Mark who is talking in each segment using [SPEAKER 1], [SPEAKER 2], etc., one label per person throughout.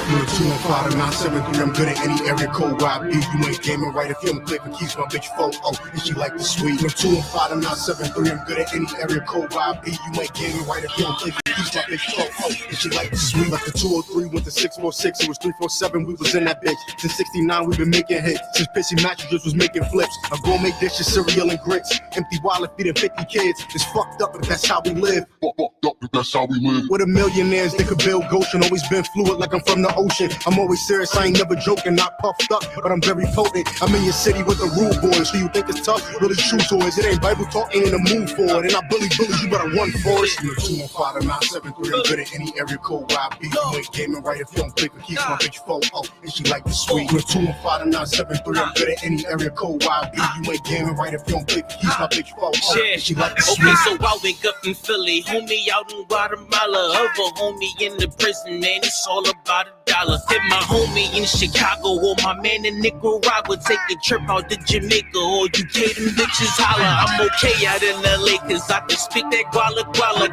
[SPEAKER 1] 215 to 973, I'm good at any area code where I be. You ain't gaming right if you don't click and keeps my bitch photo. And she like the sweet. 215 to 973, I'm good at any area code where I be. You ain't gaming right if you don't click and keeps my bitch photo. And she like the sweet. Like the 203 went to 646, it was 347, we was in that bitch. Since 69, we been making hits. Since Pissy Mattresses was making flips. A gourmet dishes, cereal and grits. Empty wallet feeding 50 kids. It's fucked up, but that's how we live.
[SPEAKER 2] Fucked up, but that's how we live.
[SPEAKER 1] With a millionaires, they could build Goshen. Always been fluid like I'm from the ocean. I'm always serious, I ain't never joking. Not puffed up, but I'm very potent. I'm in your city with the rude boys. So you think it's tough? Really true toys. It ain't Bible talk, ain't in the mood for it. And I bully, you better run for it. 215 to 973, I'm good at any area code where I be. You ain't gaming right if you don't click and keeps my bitch photo. And she like the sweet. 215 to 973, I'm good at any area code where I be. You ain't gaming right if you don't click and keeps my bitch photo. And she like the sweet.
[SPEAKER 3] Okay, so I wake up in Philly, homie out in Guatemala, other homie in the prison, man, it's all about $1. Hit my homie in Chicago or my man in Nicaragua, take a trip out to Jamaica or UK, them bitches holla. I'm okay out in LA cause I can speak that guala.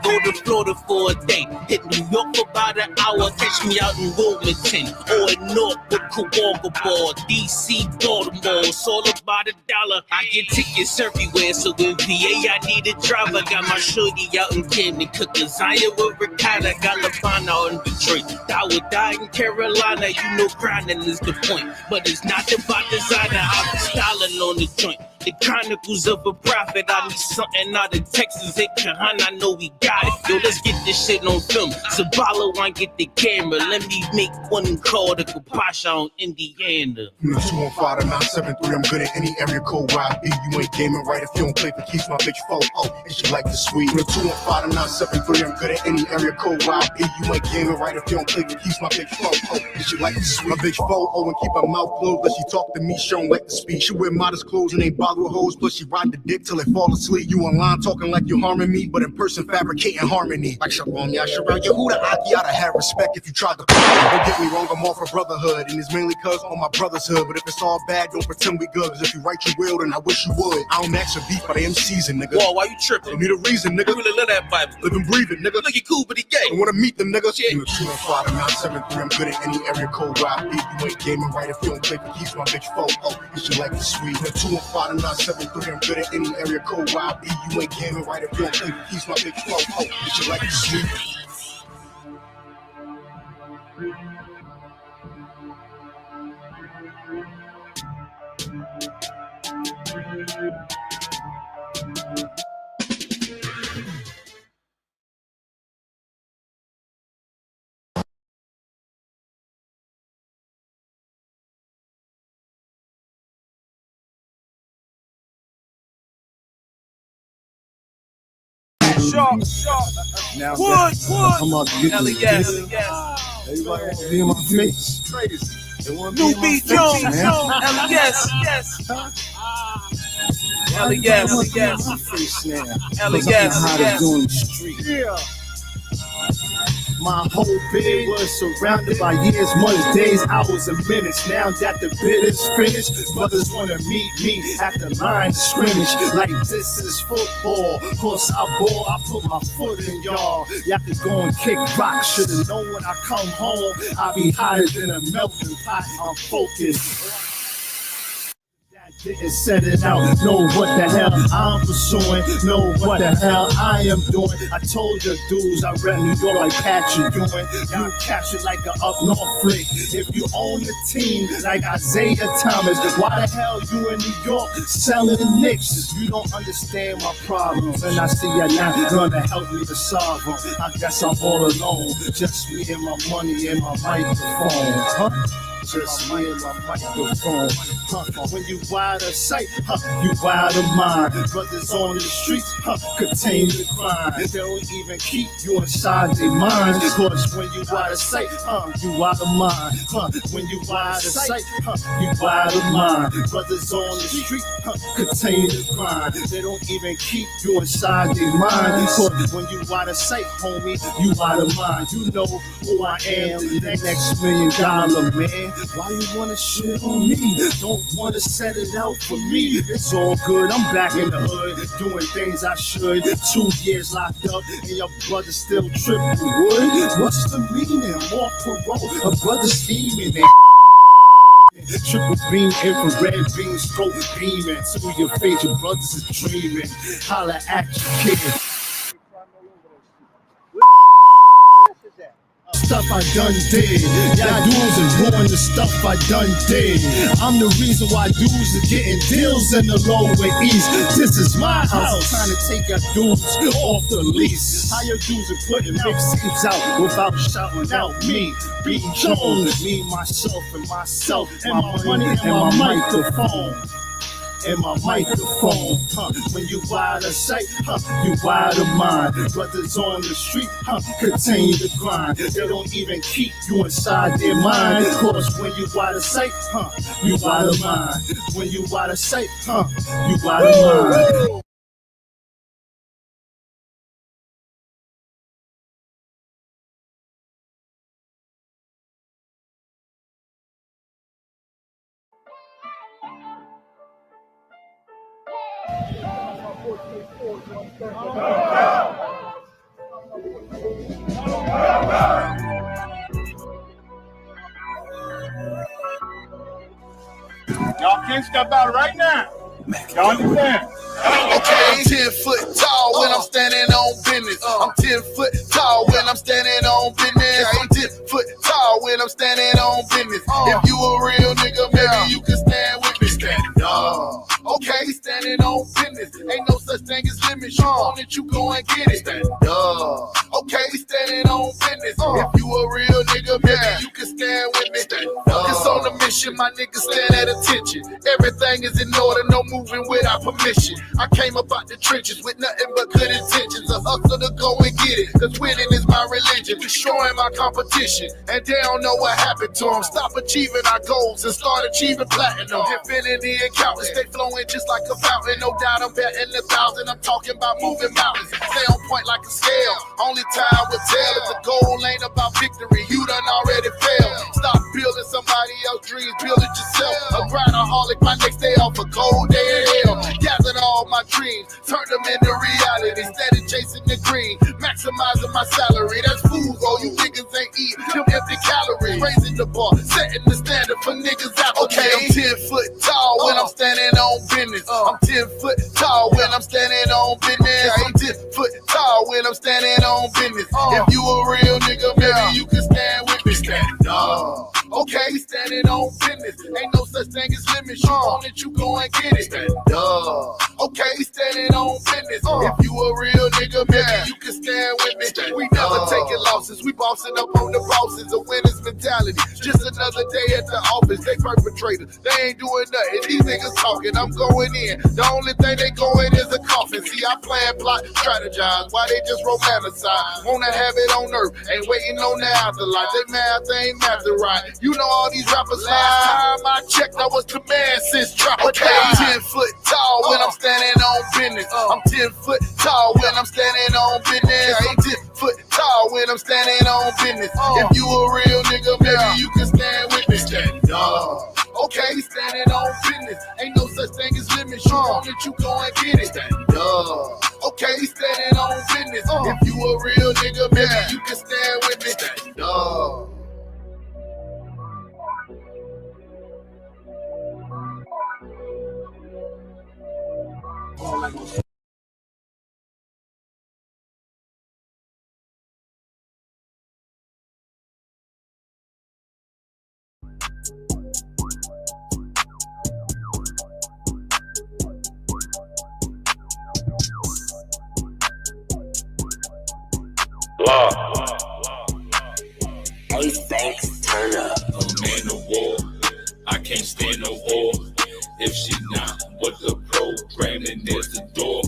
[SPEAKER 3] Go to Florida for a day, hit New York for about an hour, catch me out in Wilmington or in Northwood, Kawakaball, DC, Baltimore, it's all about $1. I get tickets everywhere, so in VA I need a driver. Got my shorty out in Camden, cook lasagna with ricotta. Got LeBron out in Detroit, I would die in Carolina. You know grinding is the point, but it's not about designer. I'm styling on the joint. The Chronicles of a Prophet. I need something out of Texas. Hey, CHAANAYAAHLA, I know we got it. Yo, let's get this shit on film. Zabala won't get the camera. Let me make one call to Kapasha on Indiana.
[SPEAKER 1] 215 to 973, I'm good at any area code where I be. You ain't gaming right if you don't click and keeps my bitch photo. And she like the sweet. 215 to 973, I'm good at any area code where I be. You ain't gaming right if you don't click and keeps my bitch photo. And she like the sweet. My bitch photo and keep her mouth closed. Let she talk to me, she don't like the speech. She wear modest clothes and ain't bother with hoes, plus she ride the dick till it fall asleep. You online talking like you harming me, but in person fabricating harmony. Like Shalom, YAHUSHUA, YAHUDA, I'd have respect if you tried to. Don't get me wrong, I'm all for brotherhood, and it's mainly cause on my brother's hood. But if it's all bad, don't pretend we good, cause if you write your will, then I wish you would. I don't ask for beef, but I am seasoned, nigga.
[SPEAKER 3] Whoa, why you tripping?
[SPEAKER 1] Don't need a reason, nigga.
[SPEAKER 3] You really love that Bible.
[SPEAKER 1] Live and breathe it, nigga.
[SPEAKER 3] Look, you cool, but he gay.
[SPEAKER 1] I wanna meet them, nigga.
[SPEAKER 3] Yeah.
[SPEAKER 1] 215 to 973, I'm good at any area code where I be. You ain't gaming right if you don't click and keeps my bitch photo. And she like the sweet. 215 to 973, I'm good at any area code where I be. You ain't gaming right if you don't click and keeps my bitch photo. And she like the sweet.
[SPEAKER 4] Sharp. Now wood.
[SPEAKER 5] I'm out to get this.
[SPEAKER 3] Yes.
[SPEAKER 5] Everybody wants to be in my face. They want to
[SPEAKER 3] New
[SPEAKER 5] be in my
[SPEAKER 3] B.
[SPEAKER 5] face,
[SPEAKER 3] Jones.
[SPEAKER 5] man.
[SPEAKER 3] Yes. Yes.
[SPEAKER 5] Face now.
[SPEAKER 3] Yes.
[SPEAKER 5] Doing the street. Yeah. My whole bid was surrounded by years, months, days, hours, and minutes. Now that the bid is finished, brothers wanna meet me at the line of scrimmage. Like this is football. Course I ball, I put my foot in y'all. Y'all could go and kick rock. Should've known when I come home, I'll be hotter than a melting pot. I'm focused. Didn't set it out, know what the hell I'm pursuing, know what the hell I am doing. I told the dudes I rep New York like Patrick Ewing. You captured like an up north flick. If you own the team like Isaiah Thomas, why the hell you in New York selling the Knicks? You don't understand my problems, and I see you're not gonna help me to solve them. I guess I'm all alone, just me and my money and my microphone, huh? Just me and my microphone. When you wide of sight, you wide of mind. Brothers on the streets, contain the crime. They don't even keep you inside their minds. Cause when you wide of sight, you wide of mind. When you wide of sight, you wide of mind. Brothers on the street, contain the crime. They don't even keep you inside their minds. Cause when you wide of sight, homie, you wide of mind. You know who I am, the next $1 million man. Why you wanna shit on me? Don't wanna set it out for me. It's all good, I'm back in the hood, doing things I should. 2 years locked up, and your brother still tripping. Wood? What's the meaning? More parole, a brother scheming. Triple beam, infrared beam, stroke beaming to your face. Your brothers is dreaming. Holla at you, kid. Stuff I done did. Y'all dudes is ruin the stuff I done did. I'm the reason why dudes are getting deals in the lower east. This is my house. Trying to take your dudes off the lease. How your dudes are putting mixtapes out without shouting out me? B. Jones, me, myself, and my money and my microphone. And my microphone, when you wide of sight, you wide of mind. Brothers on the street, continue to grind. They don't even keep you inside their mind. Cause when you wide of sight, you wide of mind. When you wide of sight, you wide of mind.
[SPEAKER 4] Y'all can't step out right now. Y'all understand?
[SPEAKER 6] Okay, I'm 10 foot tall when I'm standing on business. I'm 10 foot tall when I'm standing on business. I'm 10 foot tall when I'm standing on business. If you a real nigga, maybe you can stand with me. Okay, standing on business. Ain't no such thing as limits. You want it, you go and get it. Okay, standing on business. If you a real nigga, maybe you can stand with me. It's on a mission, my niggas stand at attention. Everything is in order, no moving without permission. I came up out the trenches with nothing but good intentions. A hustle to go and get it, cause winning is my religion. Destroying my competition, and they don't know what happened to them. Stop achieving our goals and start achieving platinum. Infinity and counting, stay flowing just like a fountain. No doubt I'm betting 1,000. I'm talking about moving mountains. Stay on point like a scale. Only time will tell if the goal ain't about victory. You done already failed. Stop building somebody else's dreams, build it yourself. A grindaholic, my next day off a cold day in hell. Gathered all my dreams, turned them into reality. Steady chasing the green, maximizing my salary. That's food, all you niggas ain't eat them empty calories. Raising the bar, setting the standard for niggas out. Okay, I'm 10 foot tall when I'm standing on business. I'm 10 foot tall when I'm standing on business. I'm 10 foot tall when I'm standing on business. If you a real nigga, maybe you can stand with me. Okay, standing on business. Ain't no such thing as limits. You want it, you go and get it. Okay, standing on business. If you a real nigga, maybe you can stand with me. We never taking losses. We bossing up on the bosses. A winner's mentality. Just another day at the office. They perpetrators. They ain't doing nothing. These niggas talking. I'm going in. The only thing they going is a coffin. See, I plan, plot, strategize. Why they just romanticize? Wanna have it on earth. Ain't waiting on the afterlife. They math ain't math right. You know all these rappers. Last time I checked, I was the man since drop. Okay, I'm 10 foot tall when I'm standing on business. I'm 10 foot tall when I'm standing on business. I'm 10 foot tall when I'm standing on business. If you a real nigga, maybe you can stand with me. Okay, standing on business. Ain't no such thing as limits. You want it, you go and get it. Okay, standing on business. If you a real nigga, maybe you can stand with me.
[SPEAKER 3] Hey, thanks, turn up. A man of war, I can't stand no whore. If she not what the programming is the door.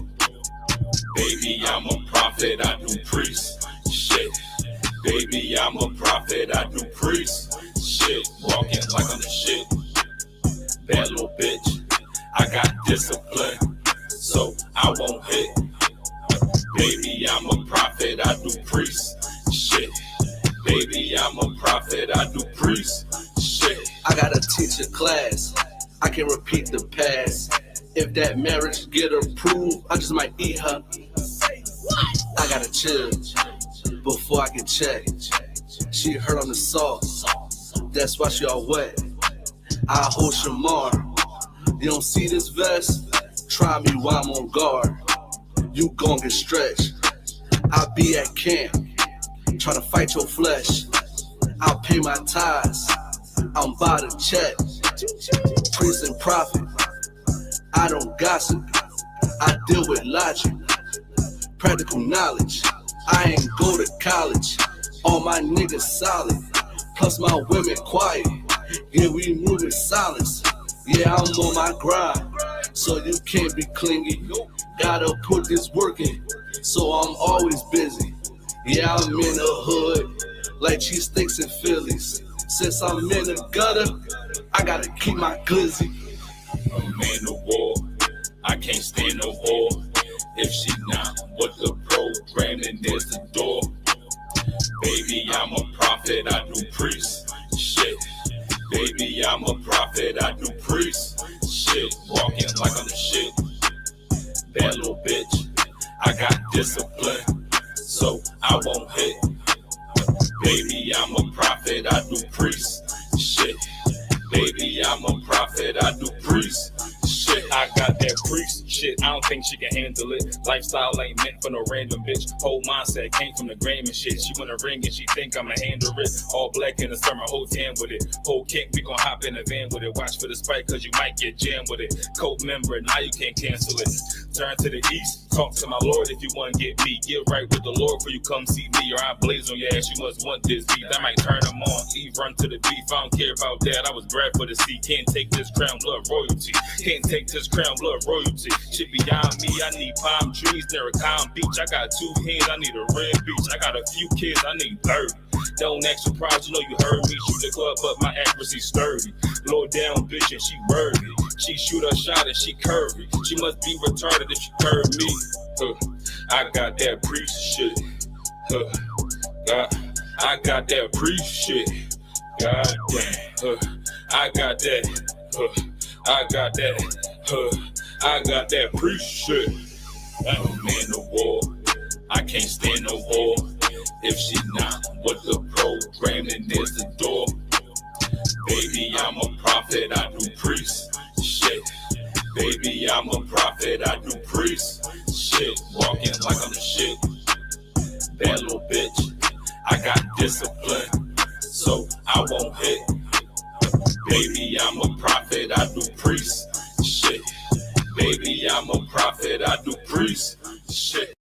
[SPEAKER 3] Baby, I'm a prophet, I do priest. Shit. Baby, I'm a prophet, I do priest. Shit. Walking like I'm the shit. Bad little bitch. I got discipline, so I won't hit. Baby, I'm a prophet, I do priest. Shit. Baby, I'm a prophet, I do priest. Shit.
[SPEAKER 6] I
[SPEAKER 7] I gotta teach a class. I can repeat the past. If that marriage get approved, I just might eat her. I gotta chill before I get checked. She hurt on the sauce, that's why she all wet. I hold Shamar. You don't see this vest? Try me while I'm on guard. You gon' get stretched. I be at camp, tryna fight your flesh. I'll pay my tithes, I'm by the check. Priest and prophet, I don't gossip. I deal with logic, practical knowledge. I ain't go to college, all my niggas solid. Plus my women quiet, yeah we move in silence. Yeah I'm on my grind, so you can't be clingy. Gotta put this work in, so I'm always busy. Yeah I'm in the hood, like cheesesteaks and Phillies. Since I'm in the gutter, I gotta keep my glizzy.
[SPEAKER 8] A man of war, I can't stand no whore. If she not with the program, then there's the door. Baby, I'm a prophet, I do priest. Shit. Baby, I'm a prophet, I do priest. Shit. Walking like I'm the shit. That little bitch, I got discipline, so I won't hit. Baby, I'm a prophet, I do priest. Shit. Baby, I'm a prophet, I do priest. Shit, I got that priest shit. I don't think she can handle it. Lifestyle ain't meant for no random bitch. Whole mindset came from the gram and shit. She wanna ring and she think I'ma handle it. All black in the summer, whole tan with it. Whole kick, we gon' hop in the van with it. Watch for the spike, cause you might get jammed with it. Code member, now you can't cancel it. Turn to the east, talk to my Lord if you wanna get me. Get right with the Lord before you come see me. Or I blaze on your ass, you must want this beat. I might turn them on, Eve run to the beef. I don't care about that, I was bred for the sea. Can't take this crown, blood royalty. Can't take this crown, blood royalty. Shit beyond me, I need palm trees near a calm beach. I got 2 hands, I need a red beach. I got a few kids, I need 30. Don't act surprised, you know you heard me. Shoot the club, but my accuracy sturdy. Low down bitch and she worthy. She shoot a shot and she curvy. She must be retarded if she curved me. I got that priest shit. I got that priest shit. God damn. I got that. I got that. I got that priest shit. I'm a man of war. I can't stand no whore. If she not with the program, then there's the door. Baby, I'm a prophet, I do priest. Shit. Baby, I'm a prophet, I do priest. Shit. Walking like I'm the shit. That little bitch, I got discipline, so I won't hit. Baby, I'm a prophet, I do priest. Shit. Baby, I'm a prophet, I do priest. Shit.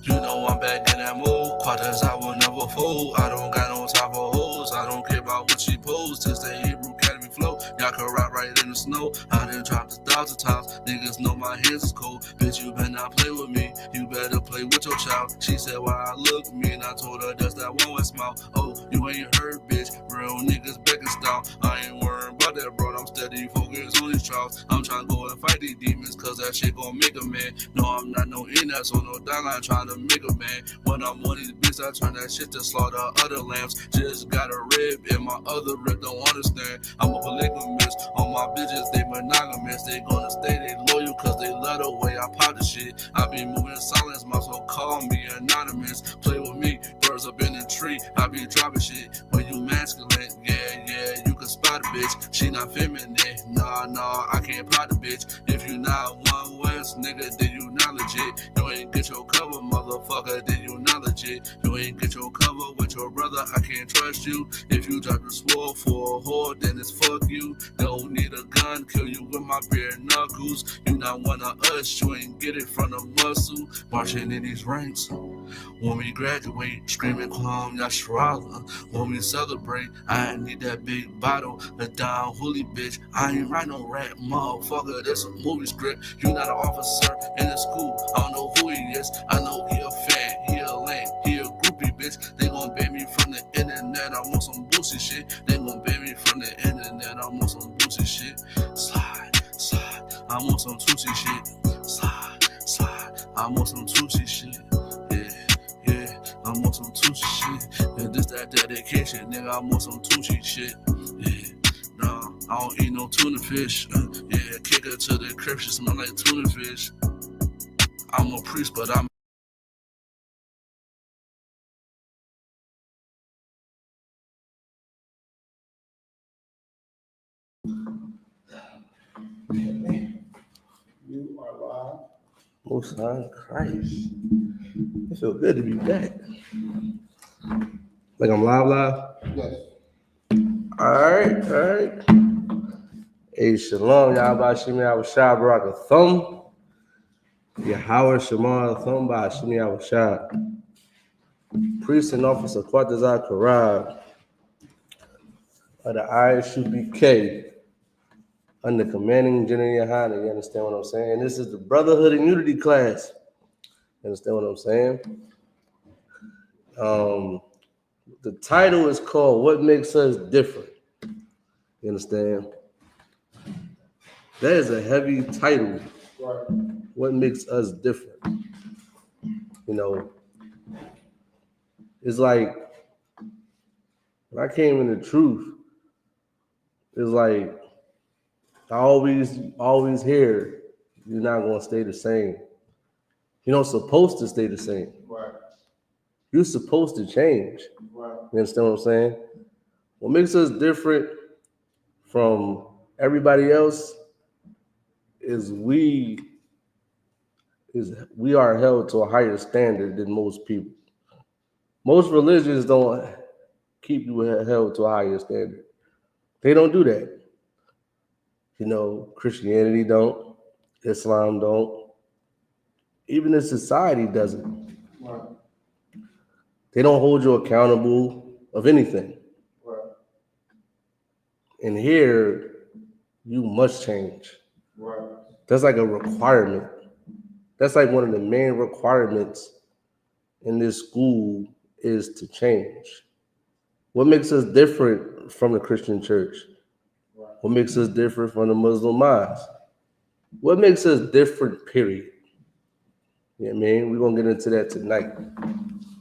[SPEAKER 7] You know I'm back in that mood. Quarters I will never fold. I don't got no time for hoes. I don't care about what she posed. Just the Hebrew Academy flow. Y'all can ride right in the snow. I done dropped 1,000 times. Niggas know my hands is cold. Bitch, you better not play with me. You better play with your child. She said why I look mean. I told her that's that one with smile. Oh, you ain't heard, bitch. Real niggas back in style. I ain't worried about that, bro. I'm steady focused on these trials. I'm trying to go and fight these demons, cause that shit gon' make a man. No, I'm not no in-ass on no dog line trying to make a man. When I'm on these bitches, I turn that shit to slaughter other lambs. Just got a rib in my other rib, don't understand. I'm a polygamist. On my bitches, they monogamous. They gonna stay, they loyal, cause they love the way I pop the shit. I be moving in silence, my soul call me anonymous. Play with me, birds up in the tree. I be dropping shit when you masculine. Yeah, you can spot a bitch. She not feminine. Nah, I can't plot the bitch. If you not one West, nigga, then you not legit. You ain't get your cover, motherfucker, then you not legit. You ain't get your cover with your brother, I can't trust you. If you drop the sword for a whore, then it's fuck you. Don't need a gun, kill you with my bare knuckles. You not one of us, you ain't get it from the muscle. Marching in these ranks. When we graduate, screaming calm, YAHUSHUA. When we celebrate, I need that big bottle, a down holy bitch. I ain't write no rap, motherfucker, that's a movie script. You not an officer in the school, I don't know who he is, I know he a fan. I'm on some Tucci shit. Yeah, I'm on some Tucci shit. And this that dedication, nigga, I'm on some Tucci shit. Yeah, nah, I don't eat no tuna fish. Yeah, kick her to the crib, she smell like tuna fish. I'm a priest, but I'm
[SPEAKER 5] You are live.
[SPEAKER 9] Most High Christ. It feels good to be back. Like I'm live?
[SPEAKER 5] Yes.
[SPEAKER 9] All right. Hey, Shalom, YAHUSHA, YAHUSHA, Barak a thumb. Yahweh Shema thumb by Shimi YAHUSHA. Priest and officer Quatazar Karab of the I.S.U.P.K. under commanding General YAHANNA. You understand what I'm saying? This is the Brotherhood and Unity class. You understand what I'm saying? The title is called What Makes Us Different. You understand? That is a heavy title.
[SPEAKER 5] Right.
[SPEAKER 9] What makes us different? You know, it's like when I came in the truth, it's like I always hear you're not gonna stay the same. You're not supposed to stay the same.
[SPEAKER 5] Right.
[SPEAKER 9] You're supposed to change.
[SPEAKER 5] Right.
[SPEAKER 9] You understand what I'm saying? What makes us different from everybody else is we are held to a higher standard than most people. Most religions don't keep you held to a higher standard. They don't do that. You know, Christianity don't, Islam don't, even the society doesn't.
[SPEAKER 5] Right.
[SPEAKER 9] They don't hold you accountable of anything.
[SPEAKER 5] Right.
[SPEAKER 9] And here, you must change.
[SPEAKER 5] Right.
[SPEAKER 9] That's like a requirement. That's like one of the main requirements in this school is to change. What makes us different from the Christian church?
[SPEAKER 5] Right.
[SPEAKER 9] What makes us different from the Muslim mosque? What makes us different, period? You know what I mean? We're going to get into that tonight.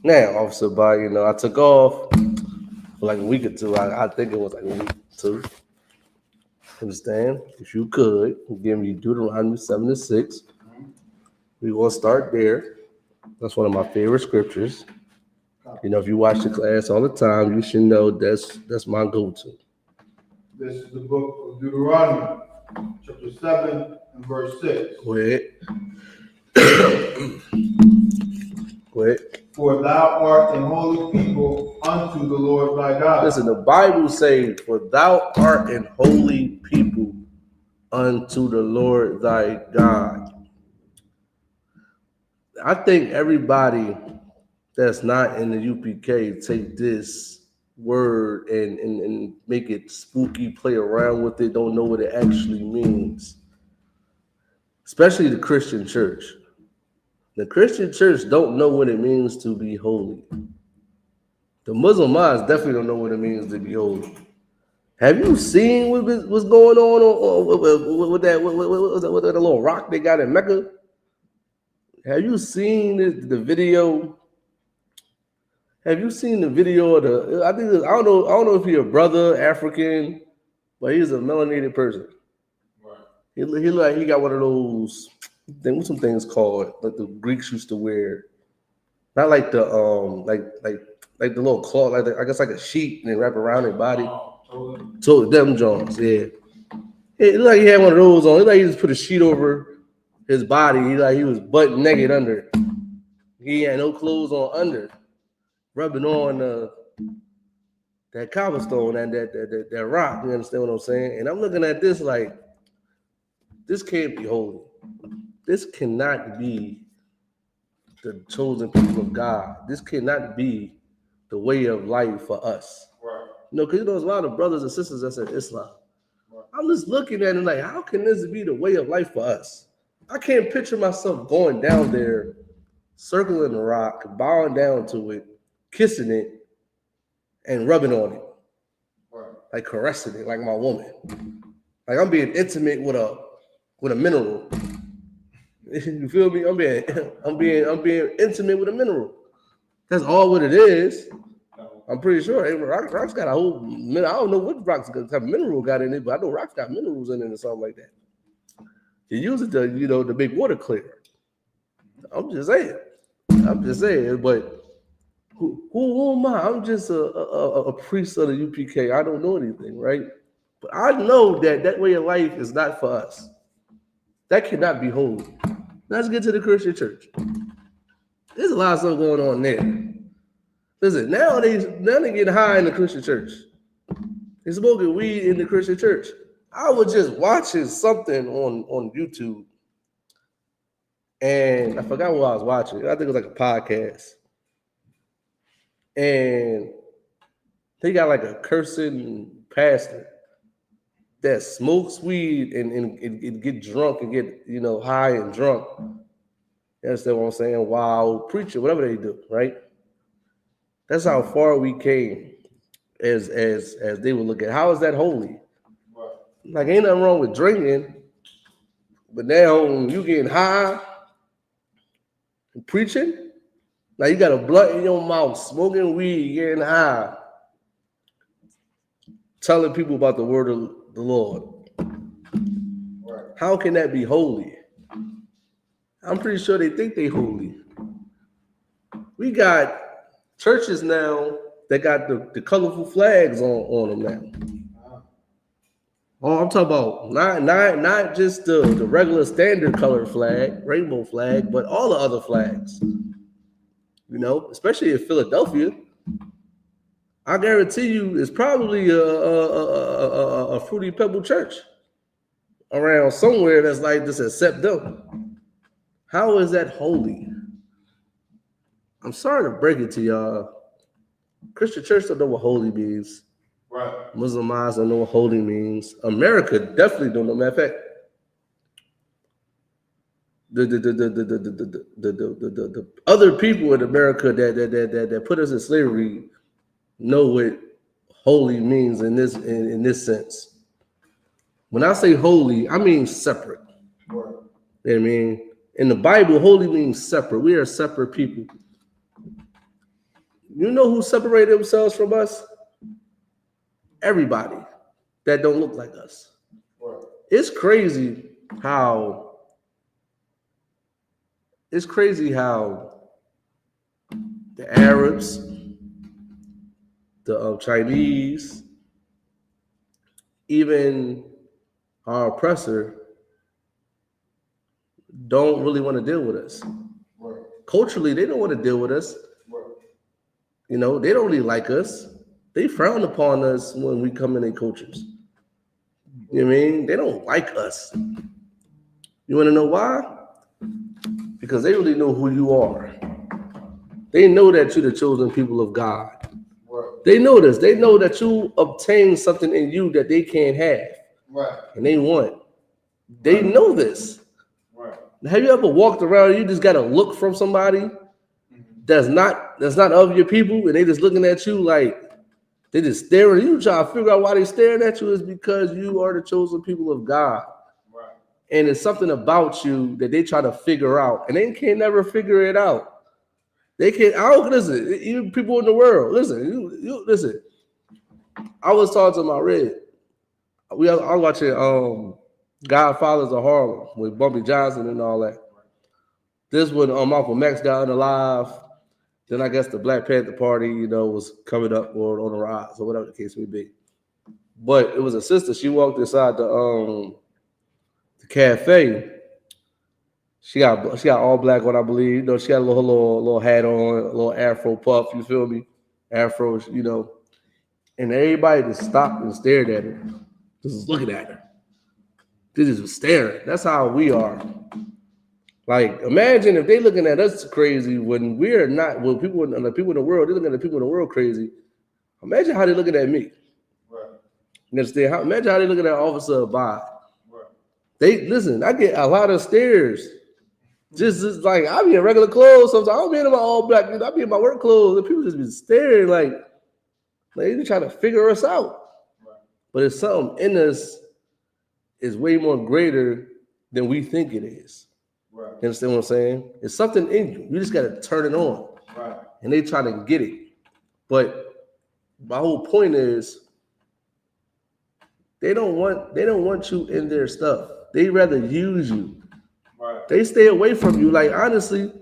[SPEAKER 9] Now, Officer Bay, you know, I took off for like a week or two. I think it was like a week or two. Understand? If you could, give me Deuteronomy 7-6. We're going to start there. That's one of my favorite scriptures. You know, if you watch the class all the time, you should know that's my go-to.
[SPEAKER 5] This is the book of Deuteronomy, chapter 7 and verse 6.
[SPEAKER 9] Go ahead. Go ahead.
[SPEAKER 5] For thou art an holy people unto the Lord thy God.
[SPEAKER 9] Listen, the Bible says, for thou art an holy people unto the Lord thy God. I think everybody that's not in the UPK take this word and make it spooky, play around with it, don't know what it actually means. Especially the Christian church. The Christian church don't know what it means to be holy. The Muslim minds definitely don't know what it means to be holy. Have you seen what's going on with that little rock they got in Mecca? Have you seen the video? Have you seen the video of the? I don't know if he's a brother, African, but he's a melanated person.
[SPEAKER 5] Right.
[SPEAKER 9] He got one of those. What's some things called like the Greeks used to wear? Not like the like the little cloth, I guess like a sheet and they wrap around their body.
[SPEAKER 5] Oh, totally.
[SPEAKER 9] So them Jones, yeah. It looked like he had one of those on. It looked like he just put a sheet over his body. He was butt naked under. He had no clothes on under, rubbing on that cobblestone and that rock. You understand what I'm saying? And I'm looking at this like, this can't be holy. This cannot be the chosen people of God. This cannot be the way of life for us.
[SPEAKER 5] Right.
[SPEAKER 9] You know, because there's a lot of brothers and sisters that's in Islam.
[SPEAKER 5] Right.
[SPEAKER 9] I'm just looking at it like, how can this be the way of life for us? I can't picture myself going down there, circling the rock, bowing down to it, kissing it, and rubbing on it.
[SPEAKER 5] Right.
[SPEAKER 9] Like caressing it, like my woman. Like I'm being intimate with a mineral. You feel me? I'm being intimate with a mineral. That's all what it is. I'm pretty sure. Hey, rock's got a whole. I don't know what rock's type of mineral got in it, but I know rock's got minerals in it or something like that. You use it to, to make water clear. I'm just saying. But who am I? I'm just a priest of the U.P.K. I don't know anything, right? But I know that way of life is not for us. That cannot be holy. Let's get to the Christian church. There's a lot of stuff going on there. Listen, now they get high in the Christian church. They smoking weed in the Christian church. I was just watching something on YouTube, and I forgot what I was watching. I think it was like a podcast. And they got like a cursing pastor that smokes weed and get drunk and get, high and drunk. You understand what I'm saying? While preaching, whatever they do, right? That's how far we came as they would look at. How is that holy? Like, ain't nothing wrong with drinking, but now you getting high and preaching, like you got a blunt in your mouth, smoking weed, getting high, telling people about the word of the Lord. How can that be holy? I'm pretty sure they think they holy. We got churches now that got the colorful flags on them now. Oh, I'm talking about not just the regular standard color flag, rainbow flag, but all the other flags. Especially in Philadelphia. I guarantee you it's probably a Fruity Pebble church around somewhere that's like this except them. How is that holy? I'm sorry to break it to y'all. Christian church don't know what holy means. Right. Muslim eyes don't know what holy means. America definitely don't know. Matter of fact, the other people in America that put us in slavery know what holy means in this sense. When I say holy, I mean separate. Right. You know what I mean? In the Bible, holy means separate. We are separate people. You know who separated themselves from us? Everybody that don't look like us. Right. It's crazy how the Arabs, the Chinese, even our oppressor don't really want to deal with us. Right. Culturally, they don't want to deal with us. Right. They don't really like us. They frown upon us when we come in their cultures. You know what I mean? They don't like us. You want to know why? Because they really know who you are. They know that you're the chosen people of God. Right. They know this. They know that you obtain something in you that they can't have. Right. And they want. They know this. Right. Have you ever walked around and you just got a look from somebody that's not of your people, and they just looking at you like they just staring at you, trying to figure out why they staring at you? Is because you are the chosen people of God. Right. And it's something about you that they try to figure out, and they can never figure it out. They can't. Listen. Even people in the world, listen. You listen. I was talking to my Red. I was watching Godfathers of Harlem with Bumpy Johnson and all that. This when Malcolm X got alive. Then I guess the Black Panther Party, was coming up or on the rise or whatever the case may be. But it was a sister. She walked inside the cafe. She got all black on, I believe. She got a little hat on, a little afro puff. You feel me? Afro, And everybody just stopped and stared at her, just looking at her. They just was staring. That's how we are. Like, imagine if they looking at us crazy when we're not. When people in the world, they're looking at the people in the world crazy. Imagine how they looking at me. Right. You understand? Imagine how they looking at Officer Abad. Right. They listen. I get a lot of stares. Just like I be in regular clothes sometimes. I don't be in my all black. I be in my work clothes, and people just be staring like they trying to figure us out. Right. But it's something in us is way more greater than we think it is. Right. You understand what I'm saying? It's something in you. You just got to turn it on. Right. And they trying to get it. But my whole point is they don't want you in their stuff. They rather use you. Right. They stay away from you. Like honestly,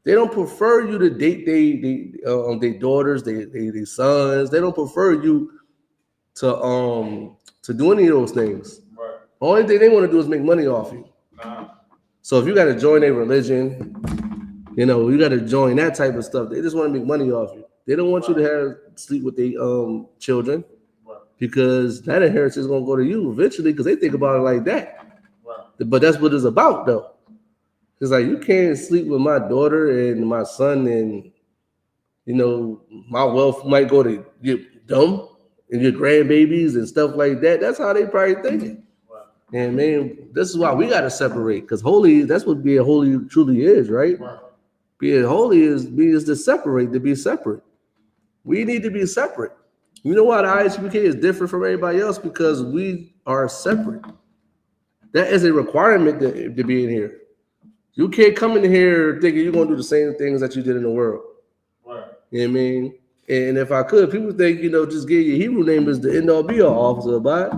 [SPEAKER 9] they don't prefer you to date their daughters, their sons. They don't prefer you to do any of those things. Right. The only thing they want to do is make money off you. Nah. So if you got to join a religion, you know, you got to join that type of stuff. They just want to make money off you. They don't want you to sleep with their children because that inheritance is going to go to you eventually because they think about it like that. Right. But that's what it's about, though. It's like you can't sleep with my daughter and my son, and you know my wealth might go to them and your grandbabies and stuff like that. That's how they probably thinking. And man, this is why we got to separate, because holy, that's what being holy truly is, right? Being holy is to separate, to be separate. We need to be separate. You know why the I.S.U.P.K is different from everybody else? Because we are separate. That is a requirement to be in here. You can't come in here thinking you're going to do the same things that you did in the world. Right. You know what I mean? And if I could, people think, you know, just get your Hebrew name as the end-all be-all, officer, but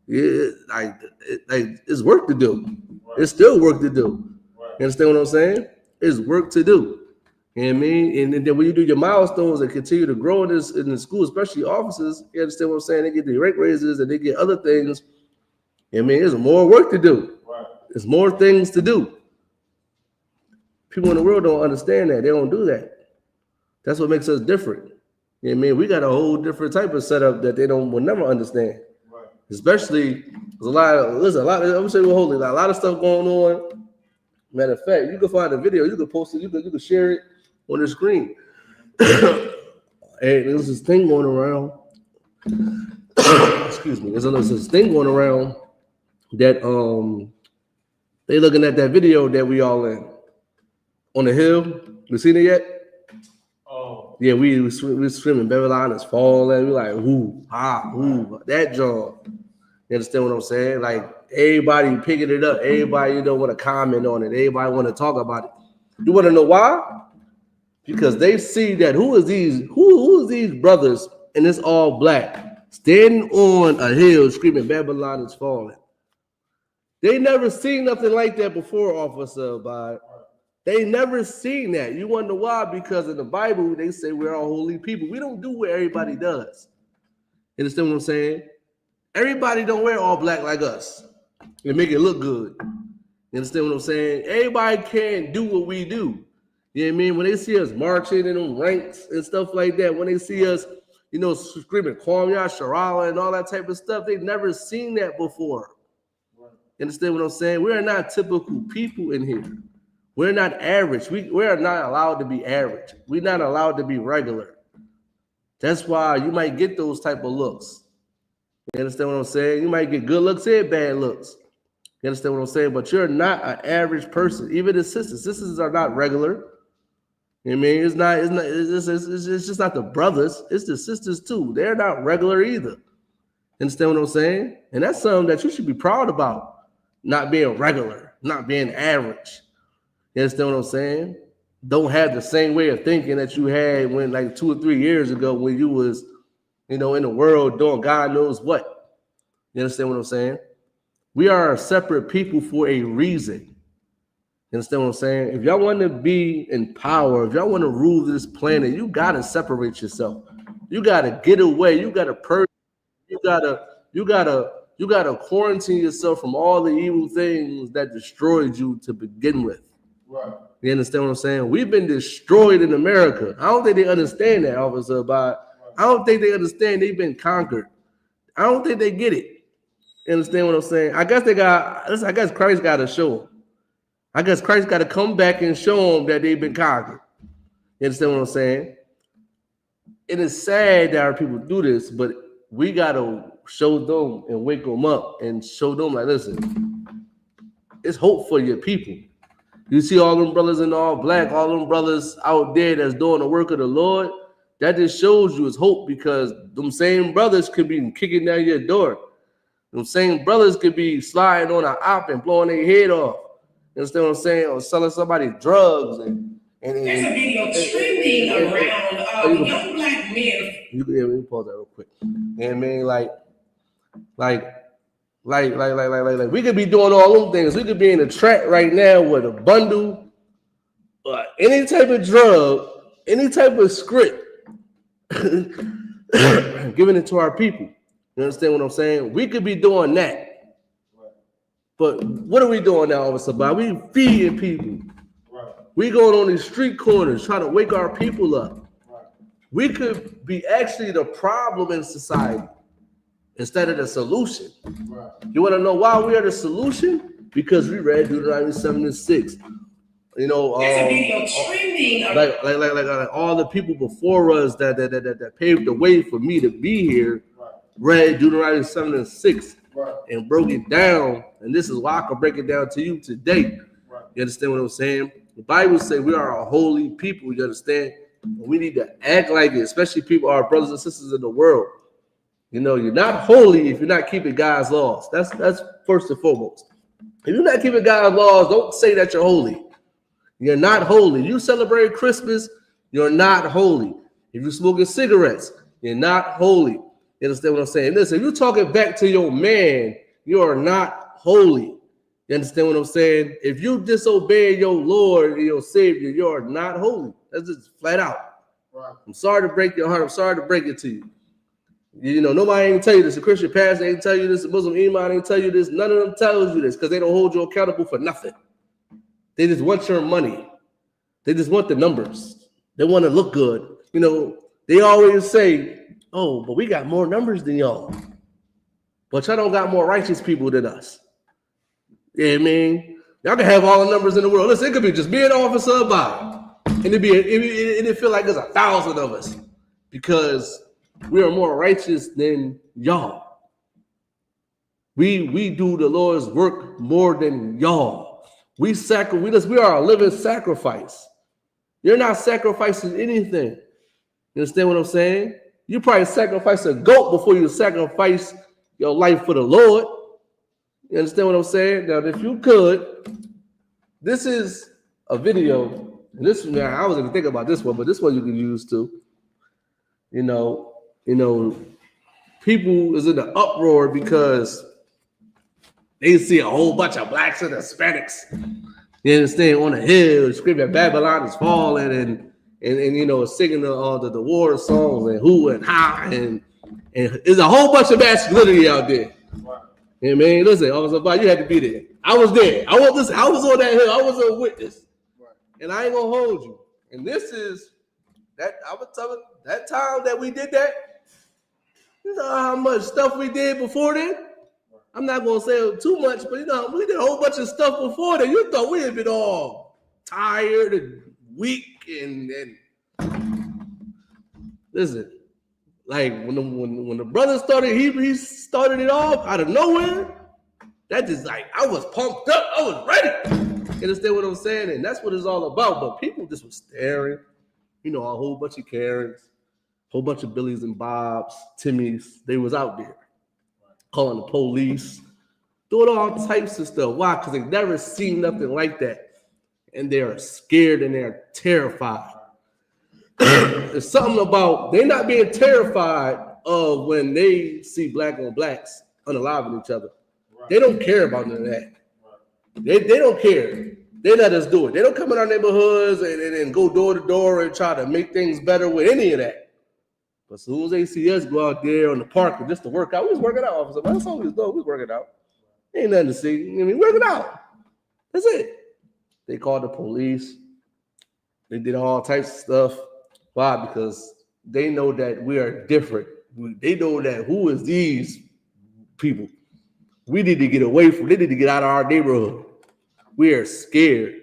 [SPEAKER 9] it's work to do. Right. It's still work to do. Right. You understand what I'm saying? It's work to do. You know what I mean? And then when you do your milestones and continue to grow in the school, especially officers, you understand what I'm saying? They get the rank raises and they get other things. You know what I mean? There's more work to do. Right. There's more things to do. People in the world don't understand that. They don't do that. That's what makes us different. You know what I mean? We got a whole different type of setup that they will never understand. Right. Especially, there's a lot of stuff going on. Matter of fact, you can find a video, you can post it, you can share it on the screen. And there's this thing going around. Excuse me. There's this thing going around that they looking at that video that we all in. On the hill, you seen it yet? Oh. Yeah, we swimming. Babylon is falling. We like, that job. You understand what I'm saying? Like, everybody picking it up. Everybody, you don't want to comment on it. Everybody want to talk about it. You want to know why? Because they see that who is these brothers, and it's all black, standing on a hill screaming, Babylon is falling. They never seen nothing like that before, Officer Abad. They never seen that. You wonder why? Because in the Bible, they say we're all holy people. We don't do what everybody does. You understand what I'm saying? Everybody don't wear all black like us and make it look good. You understand what I'm saying? Everybody can't do what we do. You know what I mean? When they see us marching in them ranks and stuff like that, when they see us, you know, screaming Kwame Sharala and all that type of stuff, they've never seen that before. You understand what I'm saying? We are not typical people in here. We're not average. We are not allowed to be average. We're not allowed to be regular. That's why you might get those type of looks. You understand what I'm saying? You might get good looks and bad looks. You understand what I'm saying? But you're not an average person. Even the sisters. Sisters are not regular. You know what I mean? It's just not the brothers. It's the sisters too. They're not regular either. You understand what I'm saying? And that's something that you should be proud about. Not being regular. Not being average. You understand what I'm saying? Don't have the same way of thinking that you had when like 2 or 3 years ago when you was, you know, in the world doing God knows what. You understand what I'm saying? We are separate people for a reason. You understand what I'm saying? If y'all want to be in power, if y'all want to rule this planet, you got to separate yourself. You got to get away. You got to purge. You got to quarantine yourself from all the evil things that destroyed you to begin with. Right. You understand what I'm saying? We've been destroyed in America. I don't think they understand that, Officer. I don't think they understand they've been conquered. I don't think they get it. You understand what I'm saying? I guess Christ got to show them. I guess Christ got to come back and show them that they've been conquered. You understand what I'm saying? It is sad that our people do this, but we got to show them and wake them up and show them like, listen, it's hope for your people. You see all them brothers in all black, all them brothers out there that's doing the work of the Lord, that just shows you it's hope, because them same brothers could be kicking down your door. Them same brothers could be sliding on an op and blowing their head off. You understand what I'm saying? Or selling somebody drugs and
[SPEAKER 10] there's a video streaming around young black men.
[SPEAKER 9] Let me pause that real quick. And I mean, like, we could be doing all those things. We could be in a track right now with a bundle, any type of drug, any type of script, giving it to our people. You understand what I'm saying? We could be doing that. But what are we doing now, Officer Bob? We feeding people. We going on these street corners trying to wake our people up. We could be actually the problem in society instead of the solution. You want to know why we are the solution? Because we read Deuteronomy 7:6. You know, like all the people before us that paved the way for me to be here, read Deuteronomy 7:6 and broke it down. And this is why I can break it down to you today. You understand what I'm saying? The Bible says we are a holy people. You understand? We need to act like it, especially people, our brothers and sisters in the world. You know, you're not holy if you're not keeping God's laws. That's first and foremost. If you're not keeping God's laws, don't say that you're holy. You're not holy. You celebrate Christmas, you're not holy. If you're smoking cigarettes, you're not holy. You understand what I'm saying? Listen, if you're talking back to your man, you are not holy. You understand what I'm saying? If you disobey your Lord and your Savior, you are not holy. That's just flat out. I'm sorry to break your heart. I'm sorry to break it to you. You know, nobody ain't tell you this. A Christian pastor ain't tell you this. A Muslim imam ain't tell you this. None of them tells you this because they don't hold you accountable for nothing. They just want your money. They just want the numbers. They want to look good. You know, they always say, oh, but we got more numbers than y'all. But y'all don't got more righteous people than us. Yeah, I mean, y'all can have all the numbers in the world. Listen, it could be just be an officer about, and it feel like there's 1,000 of us because we are more righteous than y'all. We do the Lord's work more than y'all. We are a living sacrifice. You're not sacrificing anything. You understand what I'm saying? You probably sacrifice a goat before you sacrifice your life for the Lord. You understand what I'm saying? Now, if you could, this is a video. And this one, I wasn't even thinking about this one, but this one you can use too. You know, people is in the uproar because they see a whole bunch of blacks and Hispanics. You understand? On the hill, screaming Babylon is falling, and you know, singing the war songs and who and how, and there's a whole bunch of masculinity out there. Yeah, man, listen, Officer Bob, you had to be there. I was there. I was on that hill. I was a witness. And I ain't gonna hold you. And this is that I was telling that time that we did that. You know how much stuff we did before then? I'm not gonna say too much, but you know, we did a whole bunch of stuff before then. You thought we had been all tired and weak and listen. Like when the brother started, he started it off out of nowhere. That just like I was pumped up, I was ready. You understand what I'm saying? And that's what it's all about. But people just were staring, you know, a whole bunch of Karens, a whole bunch of Billies and Bobs, Timmys. They was out there calling the police, doing all types of stuff. Why? Because they never seen nothing like that, and they're scared and they're terrified. There's something about they not being terrified of when they see black on blacks unaliving each other. They don't care about none of that. They don't care. They let us do it. They don't come in our neighborhoods and go door to door and try to make things better with any of that. But as soon as they see us go out there on the park just to work out, we was working out, officer. That's all we was doing. We was working out. Ain't nothing to see. I mean, working out. That's it. They called the police. They did all types of stuff. Why? Because they know that we are different. They know that who is these people? We need to get away from. They need to get out of our neighborhood. We are scared.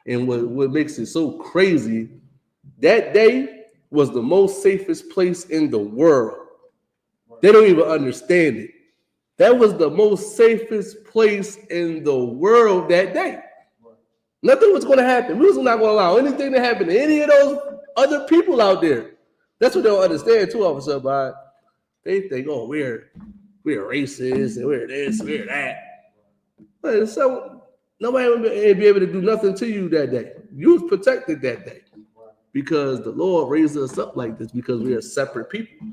[SPEAKER 9] And what makes it so crazy, that day was the most safest place in the world. They don't even understand it. That was the most safest place in the world that day. Nothing was going to happen. We was not going to allow anything to happen to any of those other people out there. That's what they don't understand too, Officer Bob. They think, oh, we're racist and we're this, we're that. But so Nobody would be able to do nothing to you that day. You was protected that day because the Lord raised us up like this because we are separate people.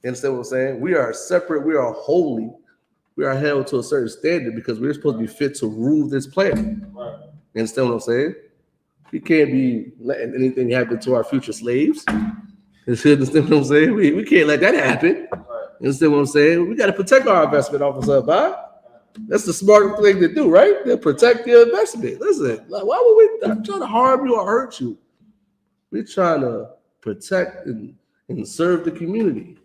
[SPEAKER 9] You understand what I'm saying? We are separate. We are holy. We are held to a certain standard because we're supposed to be fit to rule this planet. You understand what I'm saying? We can't be letting anything happen to our future slaves. You understand what I'm saying? We can't let that happen. You understand what I'm saying? We got to protect our investment officer, Bob. That's the smart thing to do, right? To protect your investment. Listen, like, why would we not try to harm you or hurt you? We're trying to protect and serve the community.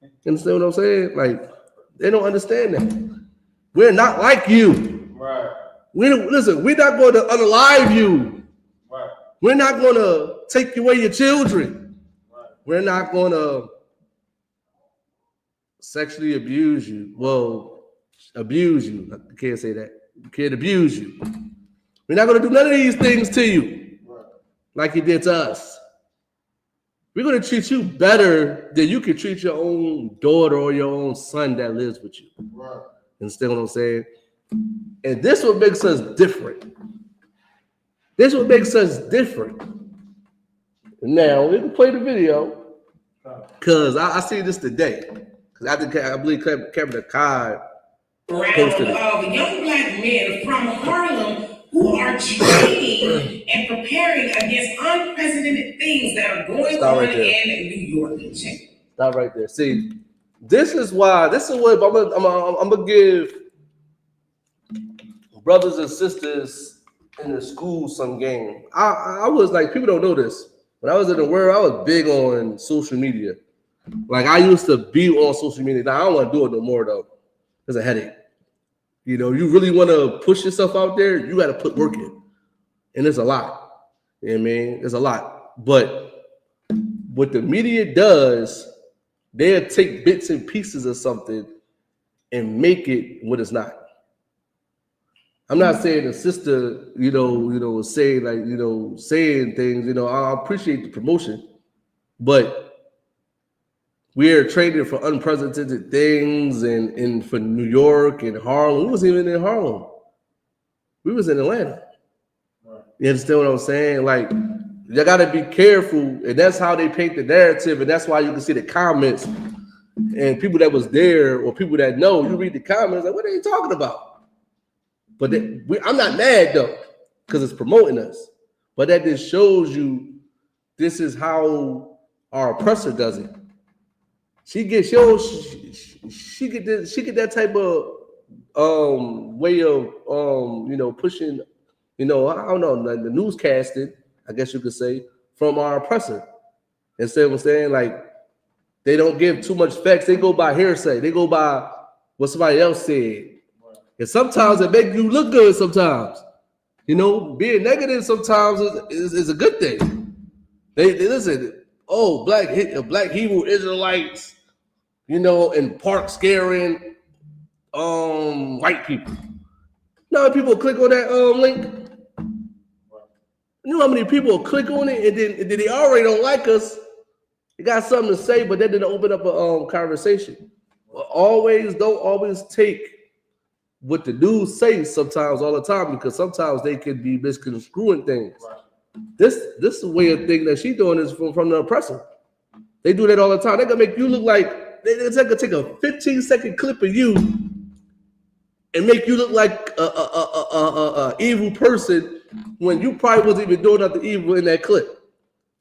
[SPEAKER 9] You understand what I'm saying? Like, they don't understand that. We're not like you.
[SPEAKER 4] Right.
[SPEAKER 9] Listen, we're not going to unalive you.
[SPEAKER 4] Right.
[SPEAKER 9] We're not going to take away your children.
[SPEAKER 4] Right.
[SPEAKER 9] We're not going to sexually abuse you. Well, abuse you. I can't say that. We can't abuse you. We're not going to do none of these things to you like you did to us. We're going to treat you better than you can treat your own daughter or your own son that lives with you.
[SPEAKER 4] Right.
[SPEAKER 9] Understand what I'm saying? And this what makes us different. This what makes us different. Now, we can play the video because I see this today. Because I believe Kevin Kai posted it.
[SPEAKER 10] Young black men from Harlem who are training and preparing against unprecedented things that are going on in New York.
[SPEAKER 9] Stop right there. See, this is what I'm gonna give brothers and sisters in the school some game. I was like, people don't know this. When I was in the world, I was big on social media. Like I used to be on social media. Now I don't want to do it no more though. It's a headache. You know, you really want to push yourself out there, you got to put work in. And it's a lot. You know what I mean? It's a lot. But what the media does, they'll take bits and pieces of something and make it what it's not. I'm not saying the sister, saying like, saying things, I appreciate the promotion, but we're trading for unprecedented things and for New York and Harlem. We wasn't even in Harlem. We was in Atlanta. Right. You understand what I'm saying? Like, you got to be careful. And that's how they paint the narrative. And that's why you can see the comments and people that was there or people that know, you read the comments, like, what are you talking about? But I'm not mad, though, because it's promoting us. But that just shows you this is how our oppressor does it. She get that type of way of pushing, I don't know, the newscasting, I guess you could say, from our oppressor. Instead of what I'm saying, like they don't give too much facts, they go by hearsay, they go by what somebody else said. And sometimes it makes you look good sometimes. Being negative sometimes is a good thing. They listen. Oh, black Hebrew Israelites, in park scaring white people. Now people click on that link. You know how many people click on it and then they already don't like us. They got something to say, but they didn't open up a conversation. Don't always take what the news say sometimes all the time because sometimes they could be misconstruing things. Right. This way of thing that she's doing is from the oppressor. They do that all the time. They're gonna make you look like they're gonna take a 15-second clip of you and make you look like a evil person when you probably wasn't even doing nothing evil in that clip.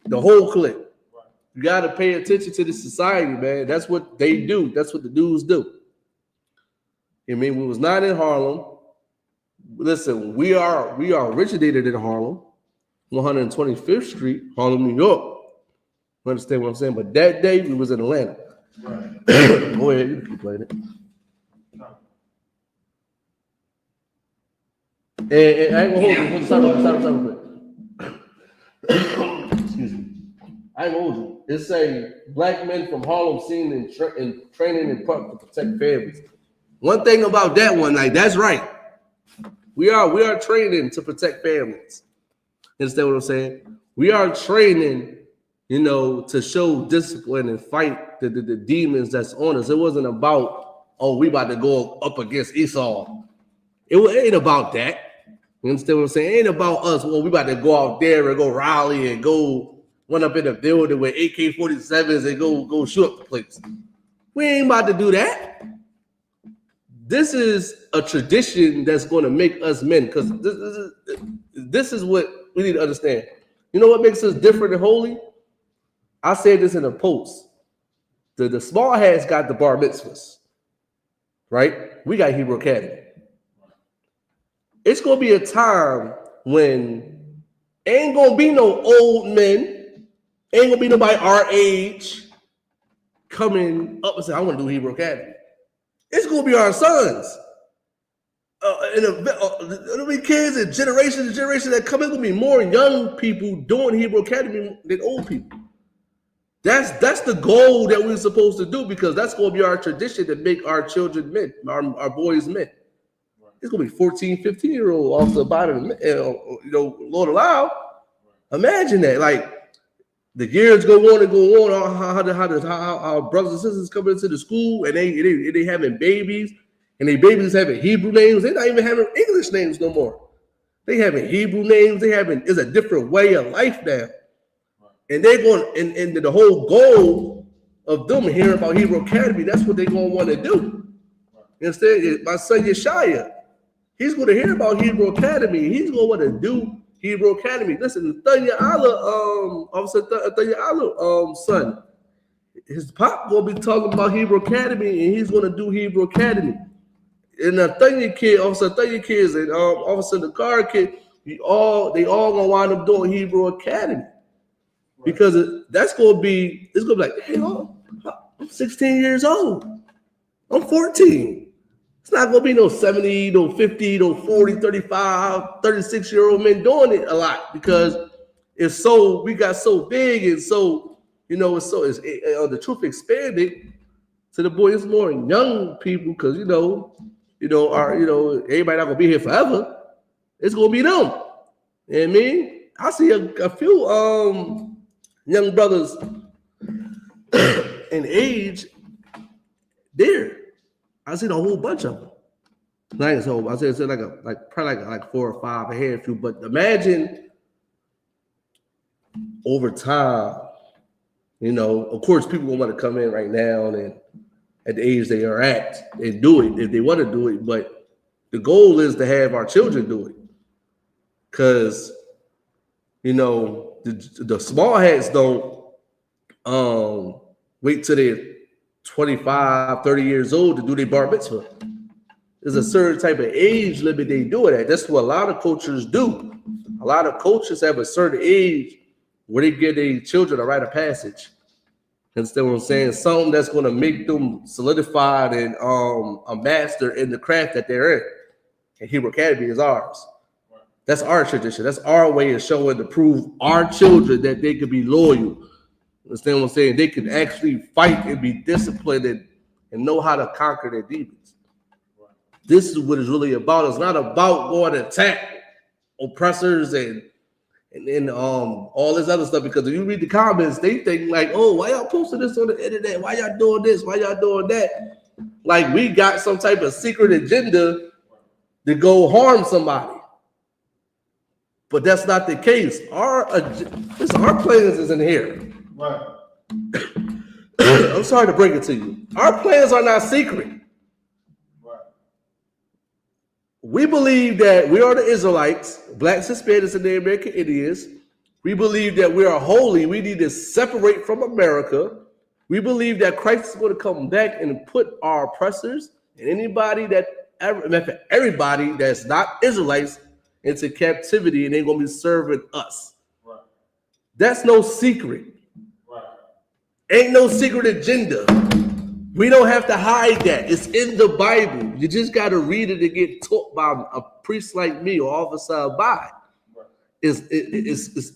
[SPEAKER 9] The whole clip. You gotta pay attention to this society, man. That's what they do. That's what the dudes do. I mean, we was not in Harlem. Listen, we are originated in Harlem. 125th Street, Harlem, New York. You understand what I'm saying? But that day we was in Atlanta. Right. Go ahead, you can keep playing it. And I ain't gonna hold you. Excuse me. I ain't gonna hold you. It say black men from Harlem seen in training in park to protect families. One thing about that one, like that's right. We are training to protect families. Understand what I'm saying? We are training, to show discipline and fight the demons that's on us. It wasn't about, we about to go up against Esau. It ain't about that. You understand what I'm saying? It ain't about us. Well, we about to go out there and go rally and go run up in the building with AK-47s and go shoot up the place. We ain't about to do that. This is a tradition that's going to make us men, because this is what we need to understand. You know what makes us different and holy? I said this in a post. The small hats got the bar mitzvahs, right? We got Hebrew Academy. It's going to be a time when ain't going to be no old men, ain't going to be nobody our age coming up and say, I want to do Hebrew Academy. It's going to be our sons. It'll be kids and generation that come in. It's going to be more young people doing Hebrew Academy than old people. That's the goal that we're supposed to do, because that's going to be our tradition to make our children men, our boys men. It's going to be 14, 15-year-old off the bottom, Lord allow. Imagine that. Like, the years go on, how brothers and sisters come into the school and they having babies, and they babies having Hebrew names. They're not even having English names no more. They having Hebrew names. It's a different way of life now. And they're going, and the whole goal of them hearing about Hebrew Academy, that's what they're going to want to do. Instead, my son Yeshaya, he's going to hear about Hebrew Academy. He's going to want to do Hebrew Academy. Listen, THEVIEW, son, his pop going to be talking about Hebrew Academy, and he's going to do Hebrew Academy. And the THEVIEW kid, THEVIEW kids, and Officer the car kid, they all going to wind up doing Hebrew Academy. Because it's going to be like, hey, I'm 16 years old. I'm 14. It's not going to be no 70, no 50, no 40, 35, 36-year-old men doing it a lot, because we got so big, and so, the truth expanded to the boys, more young people, because, everybody not going to be here forever. It's going to be them. You know what I mean? I see a few young brothers in age there. I seen a whole bunch of them. I said probably like 4 or 5, a handful. But imagine over time, of course, people will want to come in right now and at the age they are at and do it if they want to do it. But the goal is to have our children do it, because the small hats don't wait till they're 25, 30 years old to do their bar mitzvah. There's a certain type of age limit they do it at. That's what a lot of cultures do. A lot of cultures have a certain age where they give their children a rite of passage. Understand what I'm saying? Something that's going to make them solidified and a master in the craft that they're in. And Hebrew Academy is ours. That's our tradition. That's our way of showing to prove our children that they can be loyal. Understand what I'm saying? They can actually fight and be disciplined and know how to conquer their demons. This is what it's really about. It's not about going to attack oppressors and all this other stuff, because if you read the comments, they think like, oh, why y'all posting this on the internet? Why y'all doing this? Why y'all doing that? Like we got some type of secret agenda to go harm somebody. But that's not the case. Our plans is in here.
[SPEAKER 4] Right.
[SPEAKER 9] I'm sorry to bring it to you. Our plans are not secret.
[SPEAKER 4] Right.
[SPEAKER 9] We believe that we are the Israelites, blacks, Hispanics, and the American Indians. We believe that we are holy. We need to separate from America. We believe that Christ is going to come back and put our oppressors and everybody that's not Israelites into captivity, and they're going to be serving us.
[SPEAKER 4] Right.
[SPEAKER 9] That's no secret.
[SPEAKER 4] Right.
[SPEAKER 9] Ain't no secret agenda. We don't have to hide that. It's in the Bible. You just got to read it and get taught by a priest like me or Officer by.
[SPEAKER 4] Right.
[SPEAKER 9] It's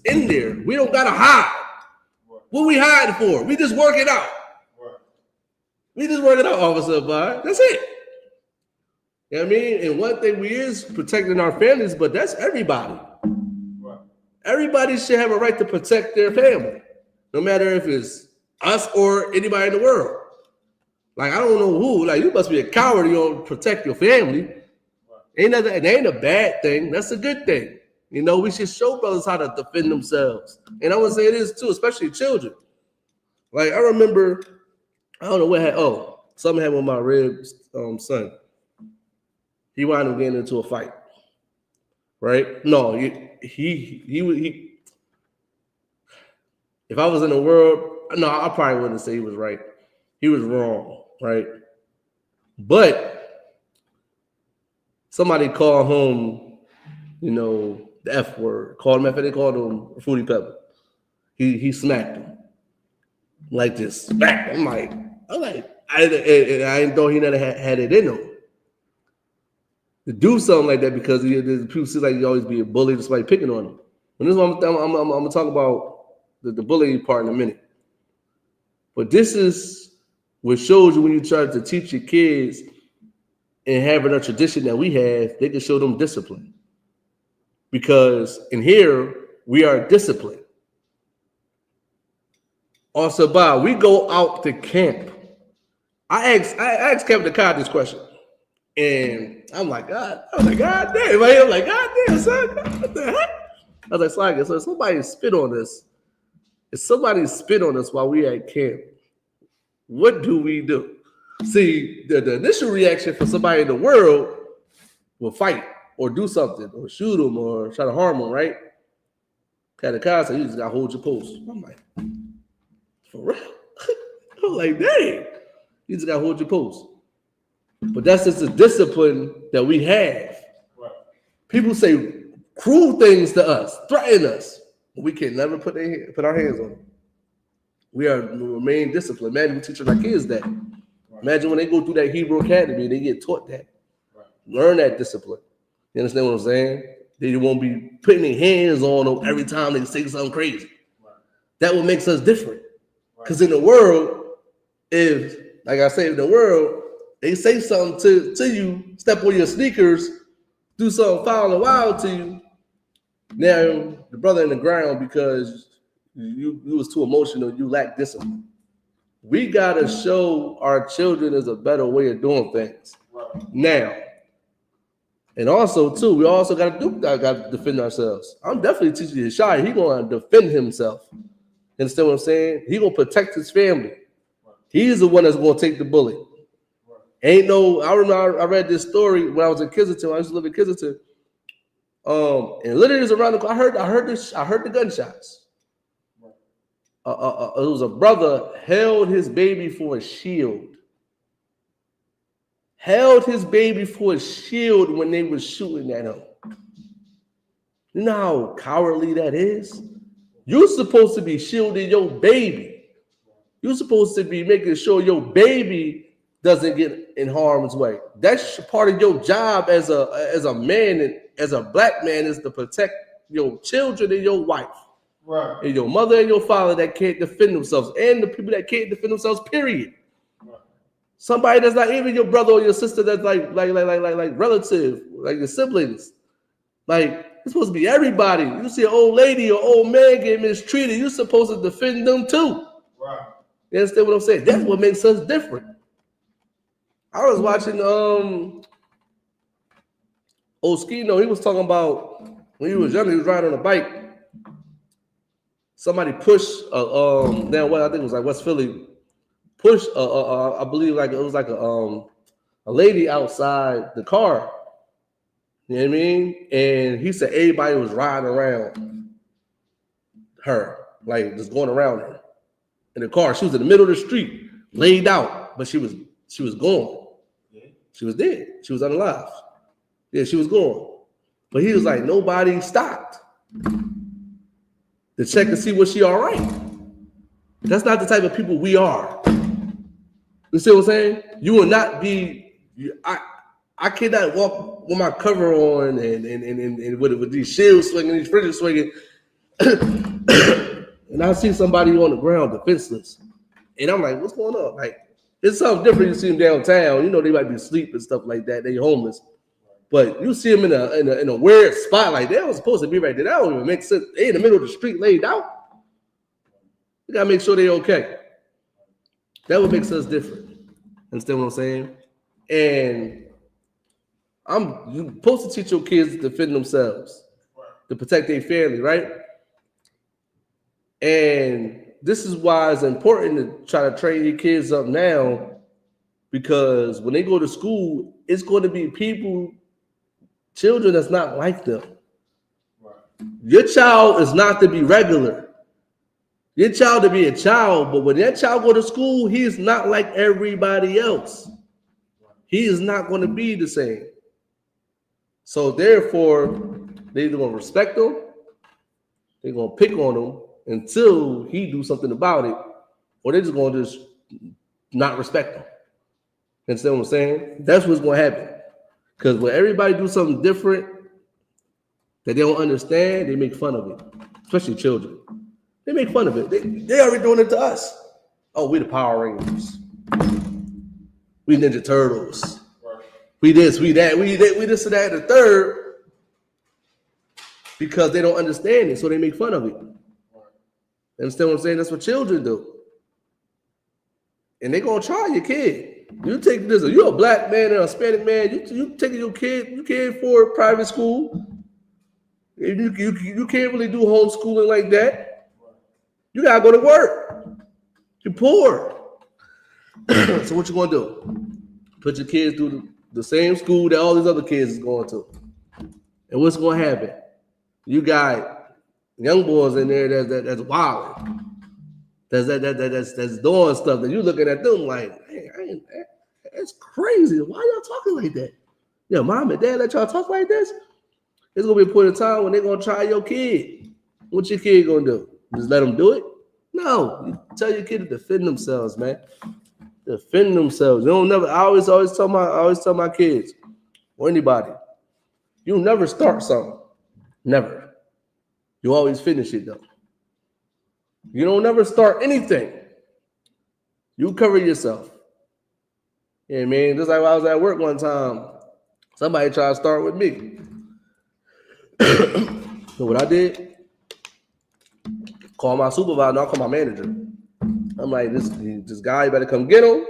[SPEAKER 9] in there. We don't got to hide.
[SPEAKER 4] Right.
[SPEAKER 9] What we hiding for? We just work it out.
[SPEAKER 4] Right.
[SPEAKER 9] We just work it out, Officer by. That's it. You know what I mean? And one thing we is protecting our families, but that's everybody.
[SPEAKER 4] Right.
[SPEAKER 9] Everybody should have a right to protect their family, no matter if it's us or anybody in the world. Like, I don't know who. Like, you must be a coward. You don't protect your family. Right. Ain't nothing, it ain't a bad thing. That's a good thing. You know, we should show brothers how to defend themselves. And I would say it is too, especially children. Like I remember, I don't know what had, something happened with my ribs son. He wound up getting into a fight. Right? No, he if I was in the world, no, I probably wouldn't say he was right. He was wrong, right? But somebody called home, you know, the F word. Called him after they called him Fruity Pebble. He smacked him. Like this. Smacked him. I'm like, I didn't know he never had it in him to do something like that because people see like he always be a bully to somebody picking on him. And this is what I'm gonna talk about the bullying part in a minute. But this is what shows you when you try to teach your kids and having a tradition that we have, they can show them discipline. Because in here, we are disciplined. Also, Bob, we go out to camp. I asked Captain Kai this question. And I'm like, God damn. I'm like, God damn, son, what the heck? I was like, Slacker, so somebody spit on us. If somebody spit on us while we at camp, what do we do? See, the initial reaction for somebody in the world will fight or do something or shoot them or try to harm them, right? Captain Kai said, you just got to hold your post. I'm like, for real? I'm like, dang. You just got to hold your post. But that's just the discipline that we have. Right. People say cruel things to us, threaten us. We can never put our hands on them. We remain disciplined. Imagine we teaching our kids that. Right. Imagine when they go through that Hebrew Academy, they get taught that. Right. Learn that discipline. You understand what I'm saying? They won't be putting their hands on them every time they say something crazy. Right. That what makes us different. Because in the world, like I say, in the world, they say something to you, step on your sneakers, do something foul and wild to you. Now, the brother in the ground because you was too emotional, you lack discipline. We got to show our children there's a better way of doing things. Right. Now, and also, too, we also got to defend ourselves. I'm definitely teaching Yeshua. He's going to defend himself. You understand what I'm saying? He's going to protect his family. Right. He's the one that's going to take the bullet. I remember I read this story when I was in Kensington. I used to live in Kensington. And literally was around the corner. I heard the gunshots. It was a brother held his baby for a shield. Held his baby for a shield when they were shooting at him. You know how cowardly that is? You're supposed to be shielding your baby. You're supposed to be making sure your baby doesn't get in harm's way. That's part of your job as a man and as a black man is to protect your children and your wife. Right. And your mother and your father that can't defend themselves and the people that can't defend themselves, period. Right. Somebody that's not even your brother or your sister that's like relative, like your siblings. Like it's supposed to be everybody. You see an old lady or old man get mistreated, you're supposed to defend them too. Right. You understand what I'm saying? That's what makes us different. I was watching Oskino. He was talking about when he was young, he was riding on a bike. Somebody pushed now what I think it was like West Philly pushed I believe like it was like a lady outside the car. You know what I mean? And he said everybody was riding around her, like just going around her in the car. She was in the middle of the street, laid out, but she was gone. She was dead. She was unalive. Yeah, she was gone. But he was like, nobody stopped to check and see was she all right. That's not the type of people we are. You see what I'm saying? You will not be. I cannot walk with my cover on and with these shields swinging, these fridges swinging, and I see somebody on the ground defenseless, and I'm like, what's going on? Like. It's something different. You see them downtown. You know they might be asleep and stuff like that. They homeless, but you see them in a weird spot like they were supposed to be right there. That don't even make sense. They in the middle of the street, laid out. You gotta make sure they're okay. That what makes us different. Understand what I'm saying? And You're supposed to teach your kids to defend themselves, to protect their family, right? And this is why it's important to try to train your kids up now, because when they go to school, it's going to be children that's not like them. Your child is not to be regular. Your child to be a child, but when that child go to school, he is not like everybody else. He is not going to be the same. So therefore, they're going to respect him. They're going to pick on him until he do something about it, or they're just going to just not respect him. Understand what I'm saying? That's what's going to happen. Because when everybody do something different that they don't understand, they make fun of it, especially children. They make fun of it. They already doing it to us. Oh, we the Power Rangers. We Ninja Turtles. We this, we that, we this and that, and the third. Because they don't understand it, so they make fun of it. Understand what I'm saying? That's what children do. And they're going to try your kid. You take this, you're a black man and a Hispanic man, you taking your kid, you can't afford private school. You can't really do homeschooling like that. You got to go to work. You're poor. So what you going to do? Put your kids through the same school that all these other kids is going to. And what's going to happen? You got young boys in there that's wild. That's doing stuff that you looking at them like, hey, that's crazy. Why y'all talking like that? Yeah, mom and dad let y'all talk like this? It's gonna be a point in time when they're gonna try your kid. What your kid gonna do? Just let them do it? No. You tell your kid to defend themselves, man. Defend themselves. You don't never. I always tell my kids or anybody, you never start something. Never. You always finish it though. You don't never start anything. You cover yourself. Yeah, man. Just like when I was at work one time, somebody tried to start with me. So what I did, call my supervisor, I'll call my manager. I'm like, this guy, you better come get him.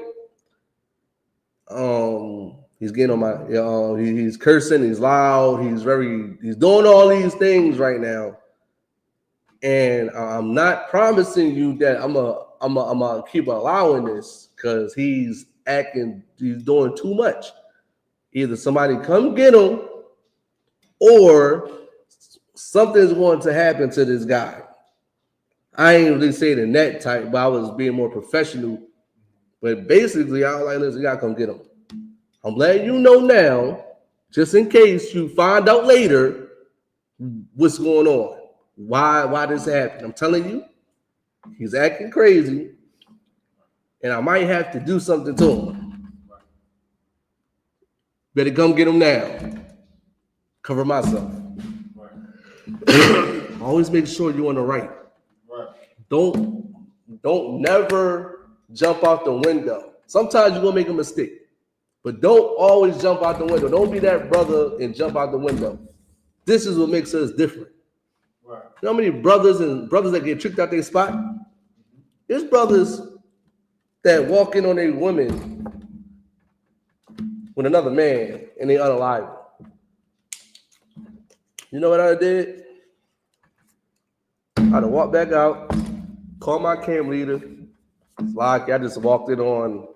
[SPEAKER 9] He's getting on my, he's cursing, he's loud, he's doing all these things right now. And I'm not promising you that I'm gonna keep allowing this, because he's doing too much. Either somebody come get him, or something's going to happen to this guy. I ain't really saying in that type, but I was being more professional. But basically, I was like, listen, you gotta come get him. I'm letting you know now, just in case you find out later what's going on. Why this happened. I'm telling you, he's acting crazy, and I might have to do something to him. Better come get him now. Cover myself. Always make sure you're on the right. Don't never jump out the window. Sometimes you're gonna make a mistake, but don't always jump out the window. Don't be that brother and jump out the window. This is what makes us different. You know how many brothers that get tricked out their spot? There's brothers that walk in on a woman with another man and they unalive. You know what I did? I'd have walked back out, called my camp leader. Like I just walked in on.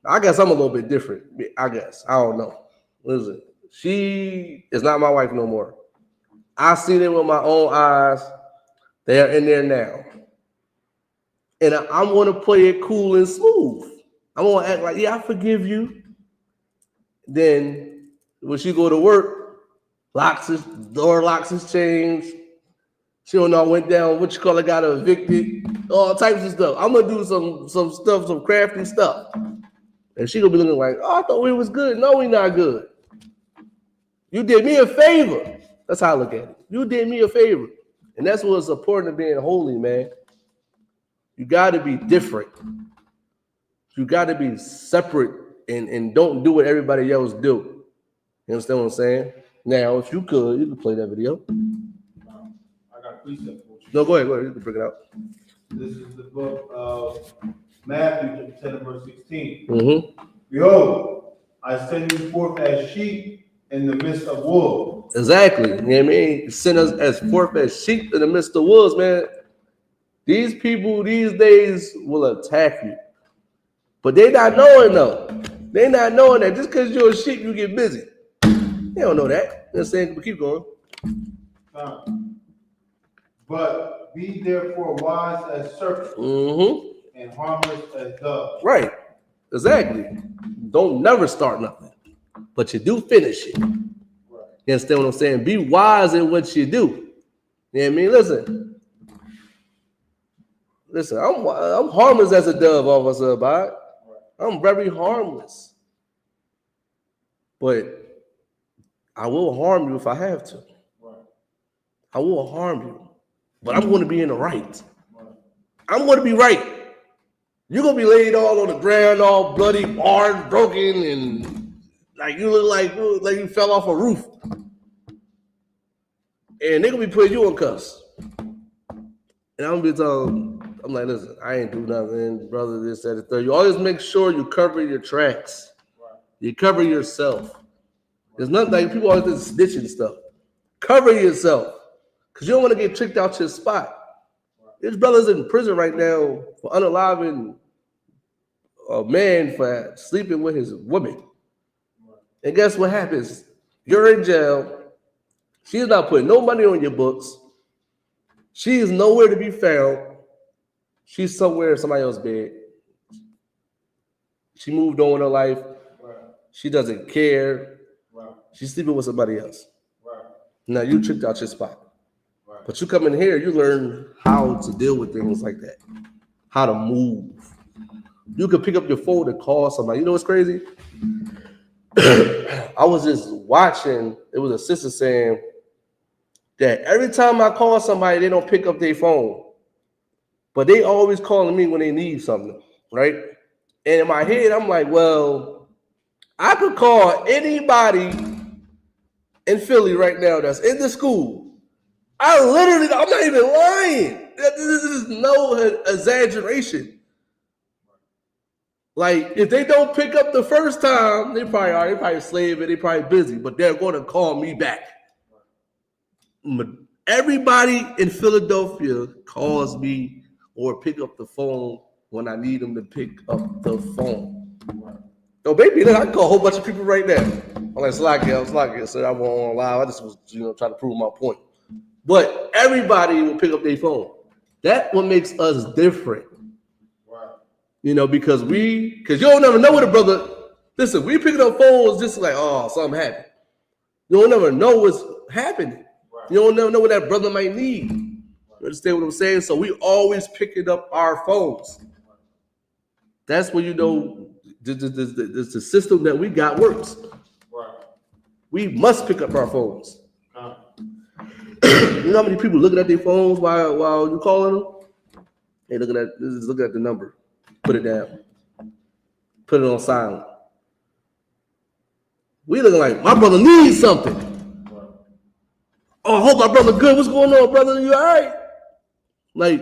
[SPEAKER 9] I guess I'm a little bit different. I guess. I don't know. Listen, she is not my wife no more. I seen it with my own eyes. They are in there now. And I'm going to play it cool and smooth. I'm going to act like, yeah, I forgive you. Then when she go to work, door locks is changed. She don't know went down, got evicted, all types of stuff. I'm going to do some stuff, some crafty stuff. And she going to be looking like, oh, I thought we was good. No, we not good. You did me a favor. That's how I look at it. You did me a favor. And that's what's important to being holy, man. You got to be different. You got to be separate and don't do what everybody else do. You understand what I'm saying? Now, if you could play that video.
[SPEAKER 11] I got a precept for you.
[SPEAKER 9] No, go ahead. You can bring it out.
[SPEAKER 11] This is the book of Matthew, chapter 10, verse 16.
[SPEAKER 9] Mm-hmm.
[SPEAKER 11] Behold, I send you forth as sheep in the midst of wolves.
[SPEAKER 9] Exactly. You know what I mean? Send us as forth as sheep in the midst of wolves, man. These people these days will attack you. But they not knowing though. They not knowing that just because you're a sheep, you get busy. They don't know that. You know what I'm saying? But keep going.
[SPEAKER 11] But be therefore wise as serpents and harmless as doves.
[SPEAKER 9] Right. Exactly. Don't never start nothing. But you do finish it. Right. You understand what I'm saying? Be wise in what you do. You know what I mean? Listen, I'm harmless as a dove, Officer Abad. I'm very harmless. But I will harm you if I have to. Right. I will harm you. But I'm going to be in the right. I'm going to be right. You're going to be laid all on the ground, all bloody, hard, broken, and like you look like you fell off a roof. And they're going to be putting you in cuffs. And I'm going to be telling, I'm like, listen, I ain't do nothing, brother, this, that, the third. You always make sure you cover your tracks. You cover yourself. There's nothing like people always do snitching stuff. Cover yourself. Because you don't want to get tricked out your spot. This brother's in prison right now for unaliving a man for sleeping with his woman. And guess what happens? You're in jail. She's not putting no money on your books. She is nowhere to be found. She's somewhere in somebody else's bed. She moved on with her life. She doesn't care. She's sleeping with somebody else. Now you tricked out your spot. But you come in here, you learn how to deal with things like that. How to move. You can pick up your phone and call somebody. You know what's crazy? I was just watching, it was a sister saying that every time I call somebody, they don't pick up their phone. But they always calling me when they need something, right? And in my head, I'm like, well, I could call anybody in Philly right now that's in the school. I'm not even lying. This is no exaggeration. Like, if they don't pick up the first time, they probably are. They probably slaving. They probably busy, but they're going to call me back. Everybody in Philadelphia calls me or pick up the phone when I need them to pick up the phone. No, baby, I can call a whole bunch of people right now. I'm like, Slacky, so I won't lie. I just was, trying to prove my point. But everybody will pick up their phone. That's what makes us different. Because you don't never know what a brother. Listen, we picking up phones just like, oh, something happened. You don't never know what's happening. You don't never know what that brother might need. You understand what I'm saying? So we always picking up our phones. That's when the system that we got works. We must pick up our phones. You know how many people looking at their phones while you calling them? They looking at the number. Put it down. Put it on silent. We looking like my brother needs something. Oh, I hope my brother good. What's going on, brother? You all right? Like,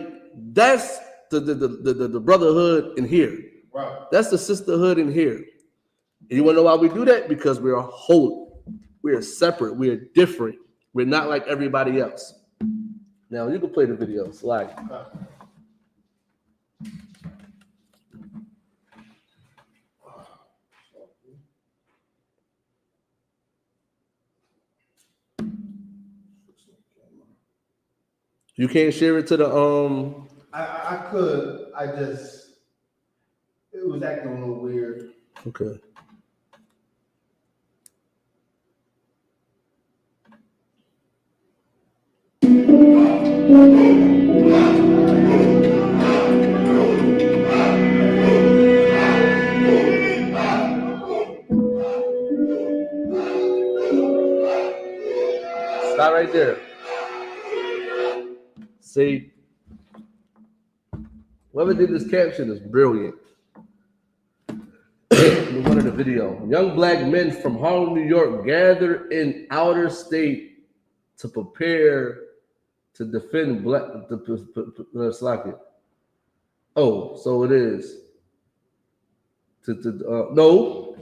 [SPEAKER 9] that's the brotherhood in here. That's the sisterhood in here. And you want to know why we do that? Because we are holy. We are separate. We are different. We're not like everybody else. Now, you can play the video. Slide. You can't share it to the
[SPEAKER 11] I could. It was acting a little weird.
[SPEAKER 9] Okay. Stop right there. See, whoever did this caption is brilliant. One of the video. Young black men from Harlem, New York gather in outer state to prepare to defend black. Oh, so it is. No.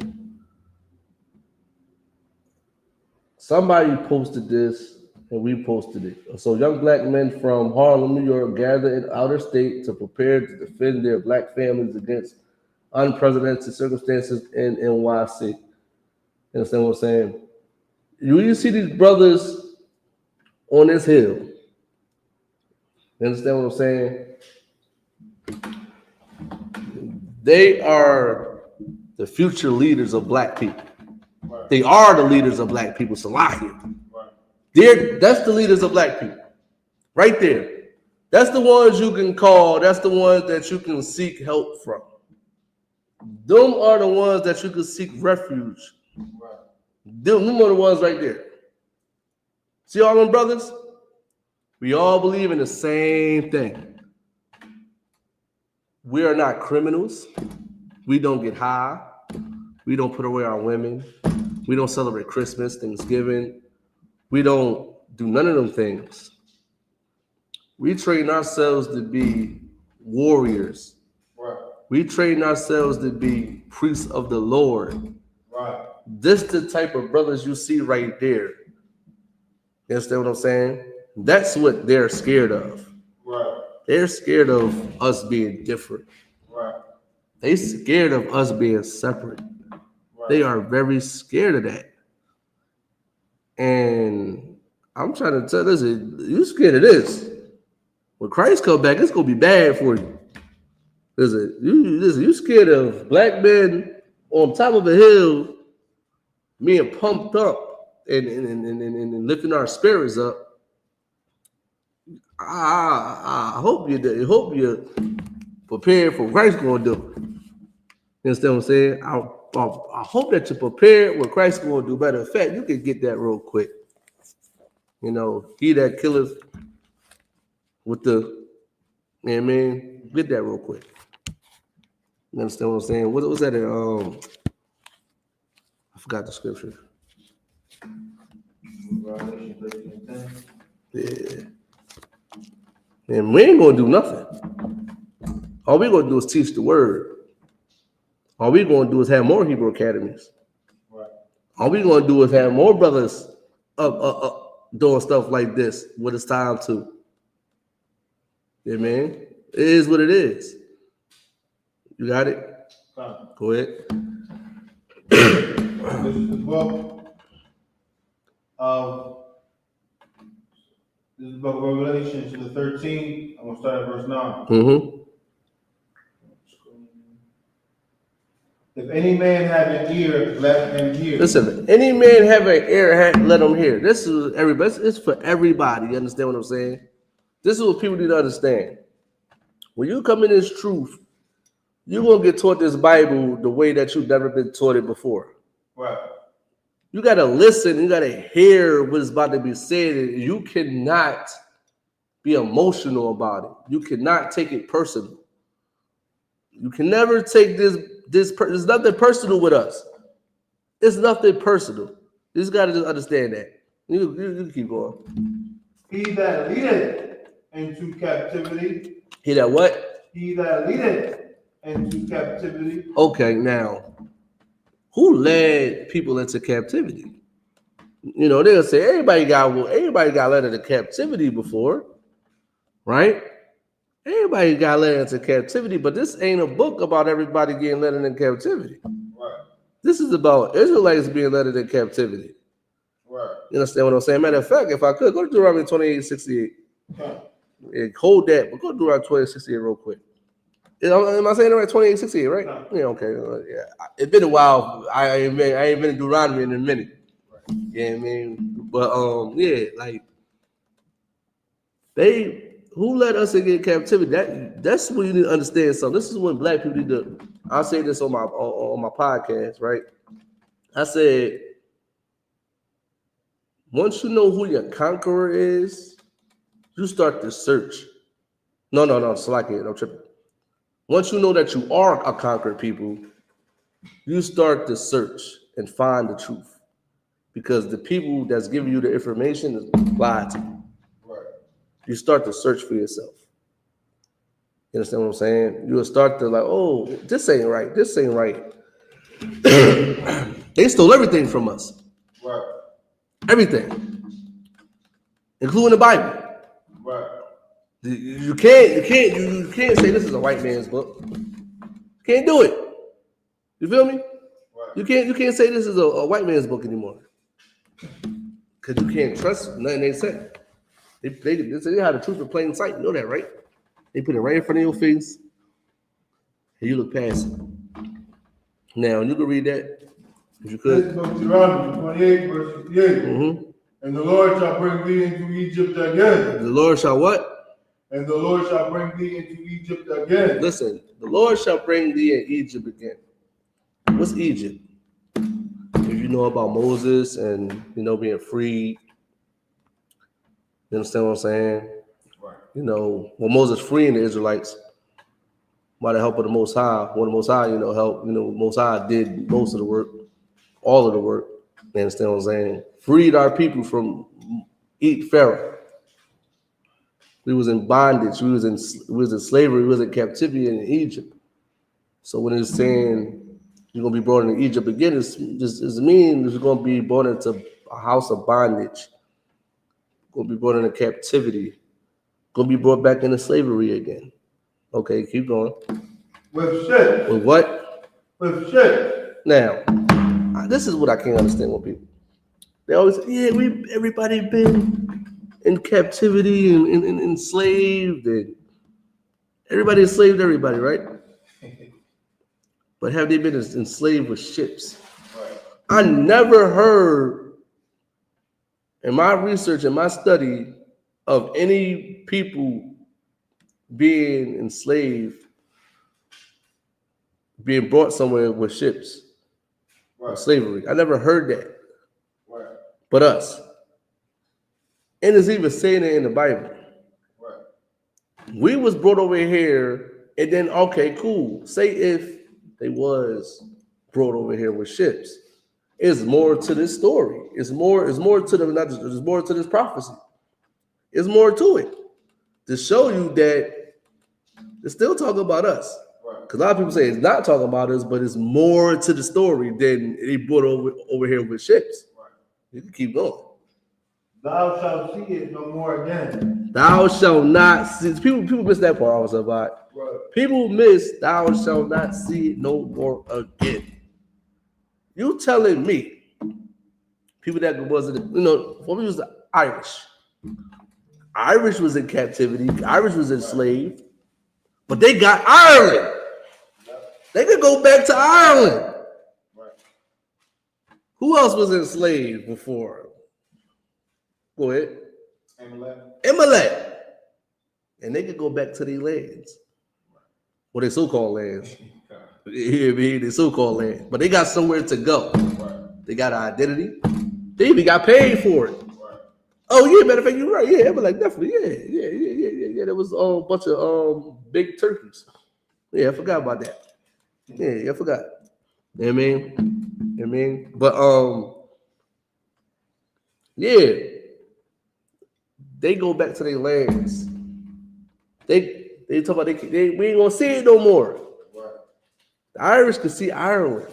[SPEAKER 9] somebody posted this and we posted it. So young black men from Harlem, New York gather in outer state to prepare to defend their black families against unprecedented circumstances in NYC. You understand what I'm saying? You see these brothers on this hill. You understand what I'm saying? They are the future leaders of black people. They are the leaders of black people, Salahi. That's the leaders of black people. Right there. That's the ones you can call. That's the ones that you can seek help from. Them are the ones that you can seek refuge. Them are the ones right there. See all them brothers? We all believe in the same thing. We are not criminals. We don't get high. We don't put away our women. We don't celebrate Christmas, Thanksgiving. We don't do none of them things. We train ourselves to be warriors. Right. We train ourselves to be priests of the Lord. Right. This the type of brothers you see right there. You understand what I'm saying? That's what they're scared of. Right. They're scared of us being different. Right. They're scared of us being separate. Right. They are very scared of that. And I'm trying to tell this, you scared of this. When Christ comes back, it's gonna be bad for you. Listen, you scared of black men on top of a hill being pumped up and lifting our spirits up. I hope you're prepared for what Christ's gonna do. You understand what I'm saying? I hope that you're prepared what Christ's gonna do. Matter of fact, you can get that real quick. You know, he that killeth with the, you know what I mean? Get that real quick. You understand what I'm saying? What was that? I forgot the scripture. Yeah. And we ain't gonna do nothing. All we gonna do is teach the word. All we gonna do is have more Hebrew academies. Right. All we gonna do is have more brothers up doing stuff like this when it's time to. Yeah, man. It is what it is. You got it? Go ahead.
[SPEAKER 11] This is the book of Revelation, the 13. I'm gonna start at verse 9. Mm-hmm. If any man have an ear, let him hear.
[SPEAKER 9] Listen, if any man have an ear, let him hear. This is everybody. It's for everybody. You understand what I'm saying? This is what people need to understand. When you come in this truth, you're going to get taught this Bible the way that you've never been taught it before. Right. You got to listen. You got to hear what is about to be said. You cannot be emotional about it. You cannot take it personal. You can never take this. There's nothing personal with us. It's nothing personal. You just got to just understand that. You keep going.
[SPEAKER 11] He that leadeth into captivity.
[SPEAKER 9] He that what?
[SPEAKER 11] He that leadeth into captivity.
[SPEAKER 9] Okay, now, who led people into captivity? You know, they'll say everybody got led into captivity before, right? Everybody got led into captivity, but this ain't a book about everybody getting led into captivity. Right. This is about Israelites being led into captivity. Right. You understand what I'm saying? Matter of fact, if I could, go to Deuteronomy 28:68. Okay. And hold that, but go to Deuteronomy 28:68 real quick. Am I saying it right? 28:68, right? No. Yeah, okay. Yeah. It's been a while. I ain't been in Deuteronomy in a minute. Right. Yeah, I mean, but yeah, like who led us into captivity? That's what you need to understand. So this is when black people need to. I say this on my podcast, right? I said, once you know who your conqueror is, you start to search. No, Slacky, no tripping. Once you know that you are a conquered people, you start to search and find the truth. Because the people that's giving you the information is lied to you. Right. You start to search for yourself. You understand what I'm saying? You'll start to like, oh, this ain't right. This ain't right. They stole everything from us. Right. Everything, including the Bible.
[SPEAKER 11] Right.
[SPEAKER 9] You can't say this is a white man's book. Can't do it. You feel me?
[SPEAKER 11] Right.
[SPEAKER 9] You can't say this is a white man's book anymore. Because you can't trust nothing they say. They have the truth in plain sight. You know that, right? They put it right in front of your face, and you look past it. Now, you can read that, if you could.
[SPEAKER 11] This is Deuteronomy 28, verse 58.
[SPEAKER 9] Mm-hmm.
[SPEAKER 11] And the Lord shall bring thee into Egypt again.
[SPEAKER 9] The Lord shall what?
[SPEAKER 11] And the Lord shall bring thee into Egypt again.
[SPEAKER 9] Listen, the Lord shall bring thee in Egypt again. What's Egypt? If you know about Moses and, being freed, you understand what I'm saying?
[SPEAKER 11] Right.
[SPEAKER 9] Moses freeing the Israelites by the help of the Most High. When the Most High, helped, Most High did most of the work, all of the work. You understand what I'm saying? Freed our people from Pharaoh. We was in bondage. We was in slavery. We was in captivity in Egypt. So when it's saying you're gonna be brought into Egypt again, it means you're gonna be brought into a house of bondage. Gonna be brought into captivity. Gonna be brought back into slavery again. Okay, keep going.
[SPEAKER 11] With shit.
[SPEAKER 9] With what?
[SPEAKER 11] With shit.
[SPEAKER 9] Now, this is what I can't understand with people. They always say, yeah, everybody been in captivity and enslaved, and everybody enslaved everybody, right? But have they been enslaved with ships?
[SPEAKER 11] Right.
[SPEAKER 9] I never heard in my research and my study of any people being enslaved, being brought somewhere with ships,
[SPEAKER 11] right.
[SPEAKER 9] Slavery. I never heard that.
[SPEAKER 11] Right.
[SPEAKER 9] But us. And it's even saying it in the Bible.
[SPEAKER 11] Right.
[SPEAKER 9] We was brought over here, and then, okay, cool. Say if they was brought over here with ships. It's more to this story. It's more to the, not just, there's more to this prophecy. It's more to it. To show you that it's still talking about us. Because a lot of people say it's not talking about us, but it's more to the story than they brought over here with ships.
[SPEAKER 11] Right.
[SPEAKER 9] You can keep going.
[SPEAKER 11] Thou shalt see it no more again.
[SPEAKER 9] Thou shalt not see. People miss that part also, but people miss thou shalt not see it no more again. You telling me people that wasn't, for me it was the Irish. Irish was in captivity. Irish was enslaved, but they got Ireland. They could go back to Ireland.
[SPEAKER 11] Right.
[SPEAKER 9] Who else was enslaved before? Go ahead. Amalek. And they could go back to their lands. Well, their so-called lands. Yeah, their so-called lands. But they got somewhere to go.
[SPEAKER 11] Right.
[SPEAKER 9] They got an identity. They even got paid for it.
[SPEAKER 11] Right.
[SPEAKER 9] Oh, yeah, matter of fact, you're right. Yeah, Amalek, definitely. Yeah. There was a bunch of big turkeys. Yeah, I forgot about that. Yeah, I forgot. You know what I mean? But, yeah. They go back to their lands. They talk about we ain't gonna see it no more.
[SPEAKER 11] Right.
[SPEAKER 9] The Irish can see Ireland.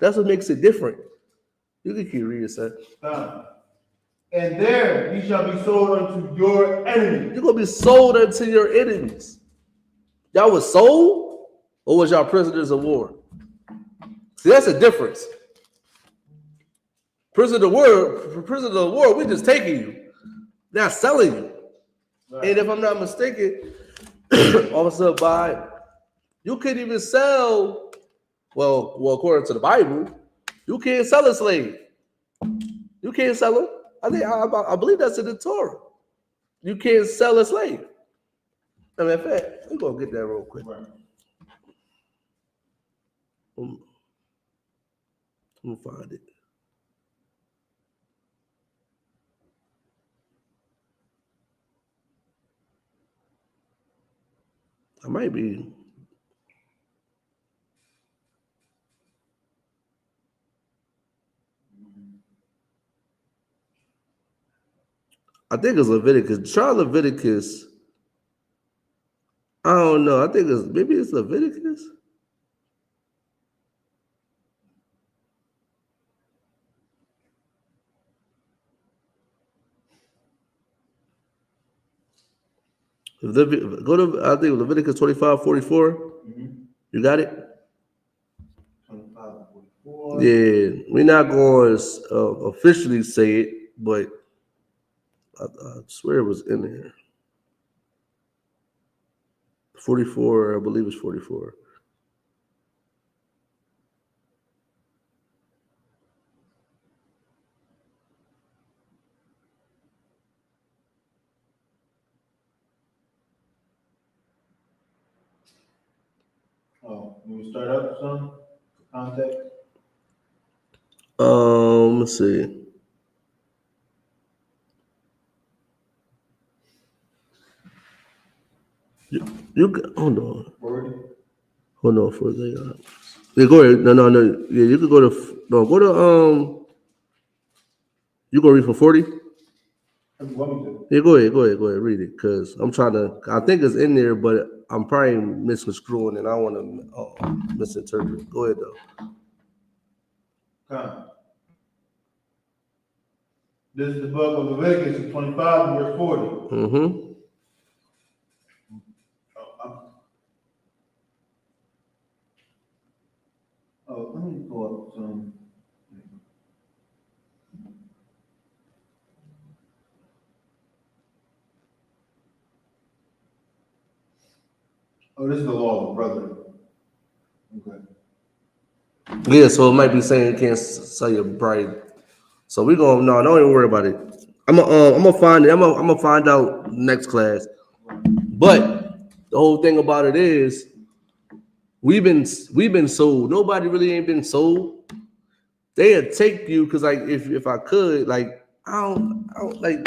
[SPEAKER 9] That's what makes it different. You can keep reading, sir.
[SPEAKER 11] And there ye shall be sold unto your enemies.
[SPEAKER 9] You're gonna be sold unto your enemies. Y'all was sold, or was y'all prisoners of war? See, that's a difference. Prisoner of war, we're just taking you. Not selling you. Right. And if I'm not mistaken, Officer By, you can't even sell, well, according to the Bible, you can't sell a slave. You can't sell him. I believe that's in the Torah. You can't sell a slave. I mean, in fact, we're gonna get that real quick.
[SPEAKER 11] Right.
[SPEAKER 9] I'm gonna find it. I might be. I think it's Leviticus. Try Leviticus. I don't know. I think maybe it's Leviticus. Go to, I think, Leviticus 25:44. You got it?
[SPEAKER 11] 25:44.
[SPEAKER 9] Yeah, we're not going to officially say it, but I swear it was in there. 44, I believe it's 44.
[SPEAKER 11] Oh, when we start up some context.
[SPEAKER 9] Let's see. You hold on. Hold on for a second. Yeah, go ahead. No. Yeah, you could go to you gonna read from 40? Yeah, go ahead, read it. Cause I'm trying to. I think it's in there, but I'm probably misconstruing, and I want to misinterpret. Go ahead though.
[SPEAKER 11] This is the book of Leviticus 25, verse 40. Let me pull up some. Oh, this is the law of the brother. Okay.
[SPEAKER 9] Yeah, so it might be saying you can't sell your bride. So we're gonna don't even worry about it. I'm gonna find it. I'm gonna find out next class. But the whole thing about it is we've been sold. Nobody really ain't been sold. They'd take you because like if I could, like I don't like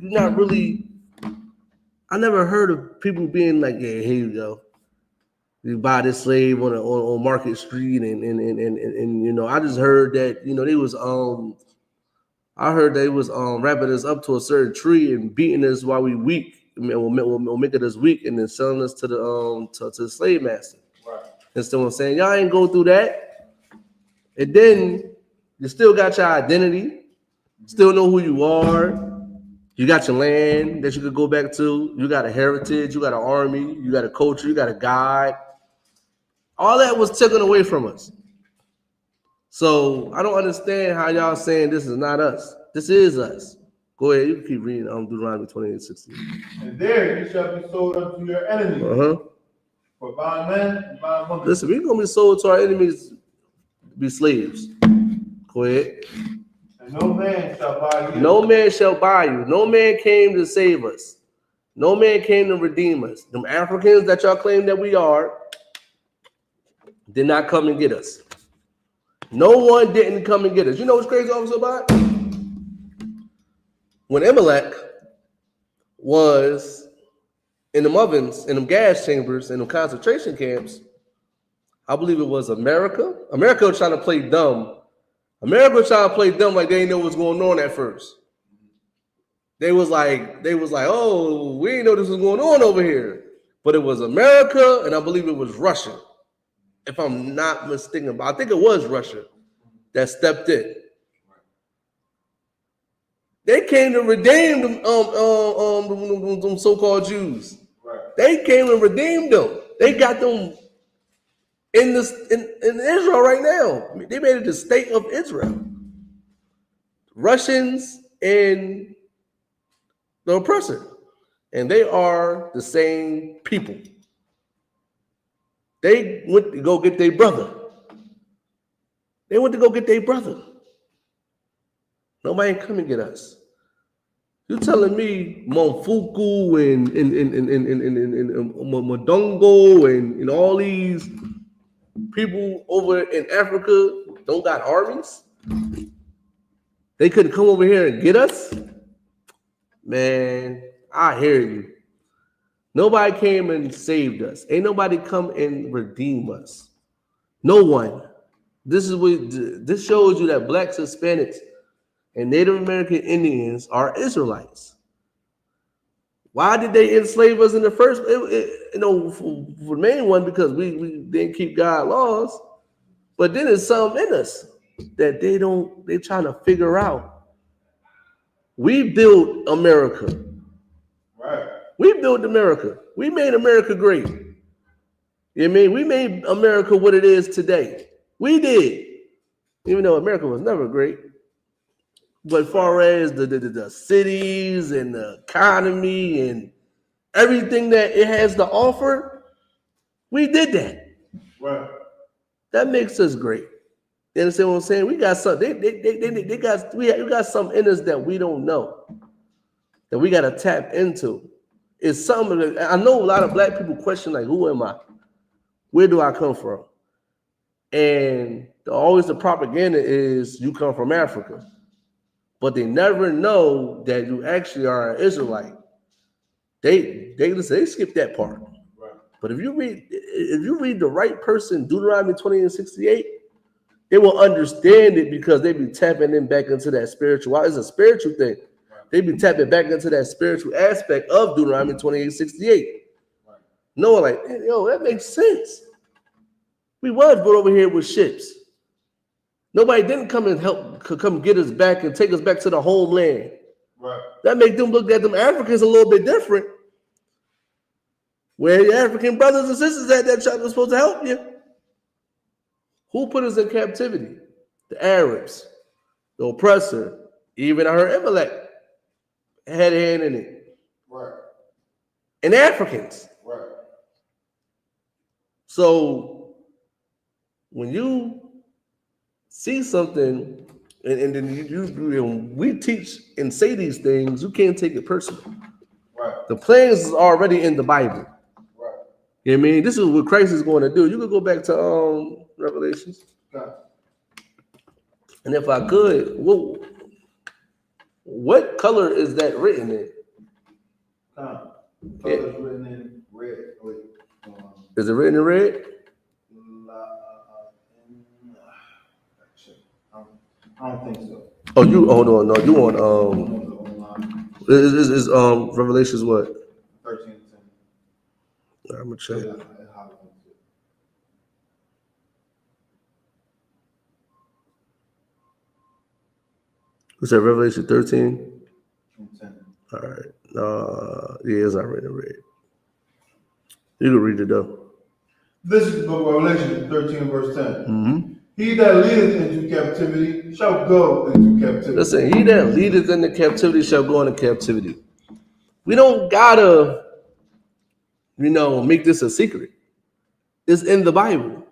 [SPEAKER 9] you're not really. I never heard of people being like, yeah, here you go. You buy this slave on Market Street and you know, I just heard that, you know, they was I heard they was wrapping us up to a certain tree and beating us while we weak. I mean, we'll making us weak and then selling us to the to the slave master.
[SPEAKER 11] Right.
[SPEAKER 9] Instead of saying, y'all ain't go through that. And then you still got your identity, still know who you are. You got your land that you could go back to. You got a heritage, you got an army, you got a culture, you got a guide. All that was taken away from us. So I don't understand how y'all saying this is not us. This is us. Go ahead, you can keep reading Deuteronomy 28:16.
[SPEAKER 11] And there you shall be sold unto your enemies. For bondmen and bondwomen.
[SPEAKER 9] Listen, we're gonna be sold to our enemies to be slaves. Go ahead.
[SPEAKER 11] And no man shall buy you.
[SPEAKER 9] No man shall buy you. No man came to save us. No man came to redeem us. Them Africans that y'all claim that we are did not come and get us. No one didn't come and get us. You know what's crazy, Officer Bot? When Amalek was in them ovens, in them gas chambers, in them concentration camps, I believe it was America. America was trying to play dumb. America was trying to play dumb like they didn't know what's going on at first. They was like, oh, we didn't know this was going on over here. But it was America, and I believe it was Russia. If I'm not mistaken, but I think it was Russia that stepped in. They came to redeem them so-called Jews.
[SPEAKER 11] Right.
[SPEAKER 9] They came and redeemed them. They got them in Israel right now. They made it the state of Israel. Russians and the oppressor. And they are the same people. They went to go get their brother. They went to go get their brother. Nobody come and get us. You're telling me Monfuku and Modongo and all these people over in Africa don't got armies? They couldn't come over here and get us? Man, I hear you. Nobody came and saved us. Ain't nobody come and redeem us. No one. This shows you that blacks, Hispanics, and Native American Indians are Israelites. Why did they enslave us in the first? For the main one, because we didn't keep God's laws. But then there's something in us that they're trying to figure out. We built America.
[SPEAKER 11] Right.
[SPEAKER 9] We built America. We made America great. You know what I mean? We made America what it is today. We did. Even though America was never great. But as far as the cities and the economy and everything that it has to offer, we did that.
[SPEAKER 11] Right.
[SPEAKER 9] That makes us great. You understand what I'm saying? We got some. We got something in us that we don't know, that we got to tap into. It's something. I know a lot of black people question, like, who am I? Where do I come from? And always the propaganda is you come from Africa, but they never know that you actually are an Israelite. They skip that part.
[SPEAKER 11] Right.
[SPEAKER 9] But if you read the right person, Deuteronomy 20:68, they will understand it because they be tapping in back into that spiritual. It's a spiritual thing. Right. They be tapping back into that spiritual aspect of Deuteronomy 28:68. Right. Knowing like, yo, that makes sense. We was brought over here with ships. Nobody didn't come and come get us back and take us back to the homeland.
[SPEAKER 11] Right.
[SPEAKER 9] That make them look at them Africans a little bit different. Where your African brothers and sisters that are supposed to help you? Who put us in captivity? The Arabs, the oppressor, even our Amalek had a hand in it.
[SPEAKER 11] Right.
[SPEAKER 9] And Africans.
[SPEAKER 11] Right.
[SPEAKER 9] So when you see something and then we teach and say these things, you can't take it personal.
[SPEAKER 11] Right.
[SPEAKER 9] The plans is already in the Bible.
[SPEAKER 11] Right.
[SPEAKER 9] You know what I mean? This is what Christ is going to do. You could go back to Revelations.
[SPEAKER 11] Okay.
[SPEAKER 9] And if I could, what color is that written in?
[SPEAKER 11] Color is written in red. Wait,
[SPEAKER 9] is it written in red?
[SPEAKER 11] I don't think so.
[SPEAKER 9] Oh, you hold on. No, you on is Revelations what?
[SPEAKER 11] 13:10.
[SPEAKER 9] I'm gonna check. What's that? Revelation 13?
[SPEAKER 11] 10.
[SPEAKER 9] All right. Yeah, it's not written in red. You can read it though.
[SPEAKER 11] This is the book of Revelation 13 verse 10.
[SPEAKER 9] Mm-hmm.
[SPEAKER 11] He that leadeth into captivity shall go into captivity.
[SPEAKER 9] Listen, he that leadeth into captivity shall go into captivity. We don't gotta, make this a secret. It's in the Bible.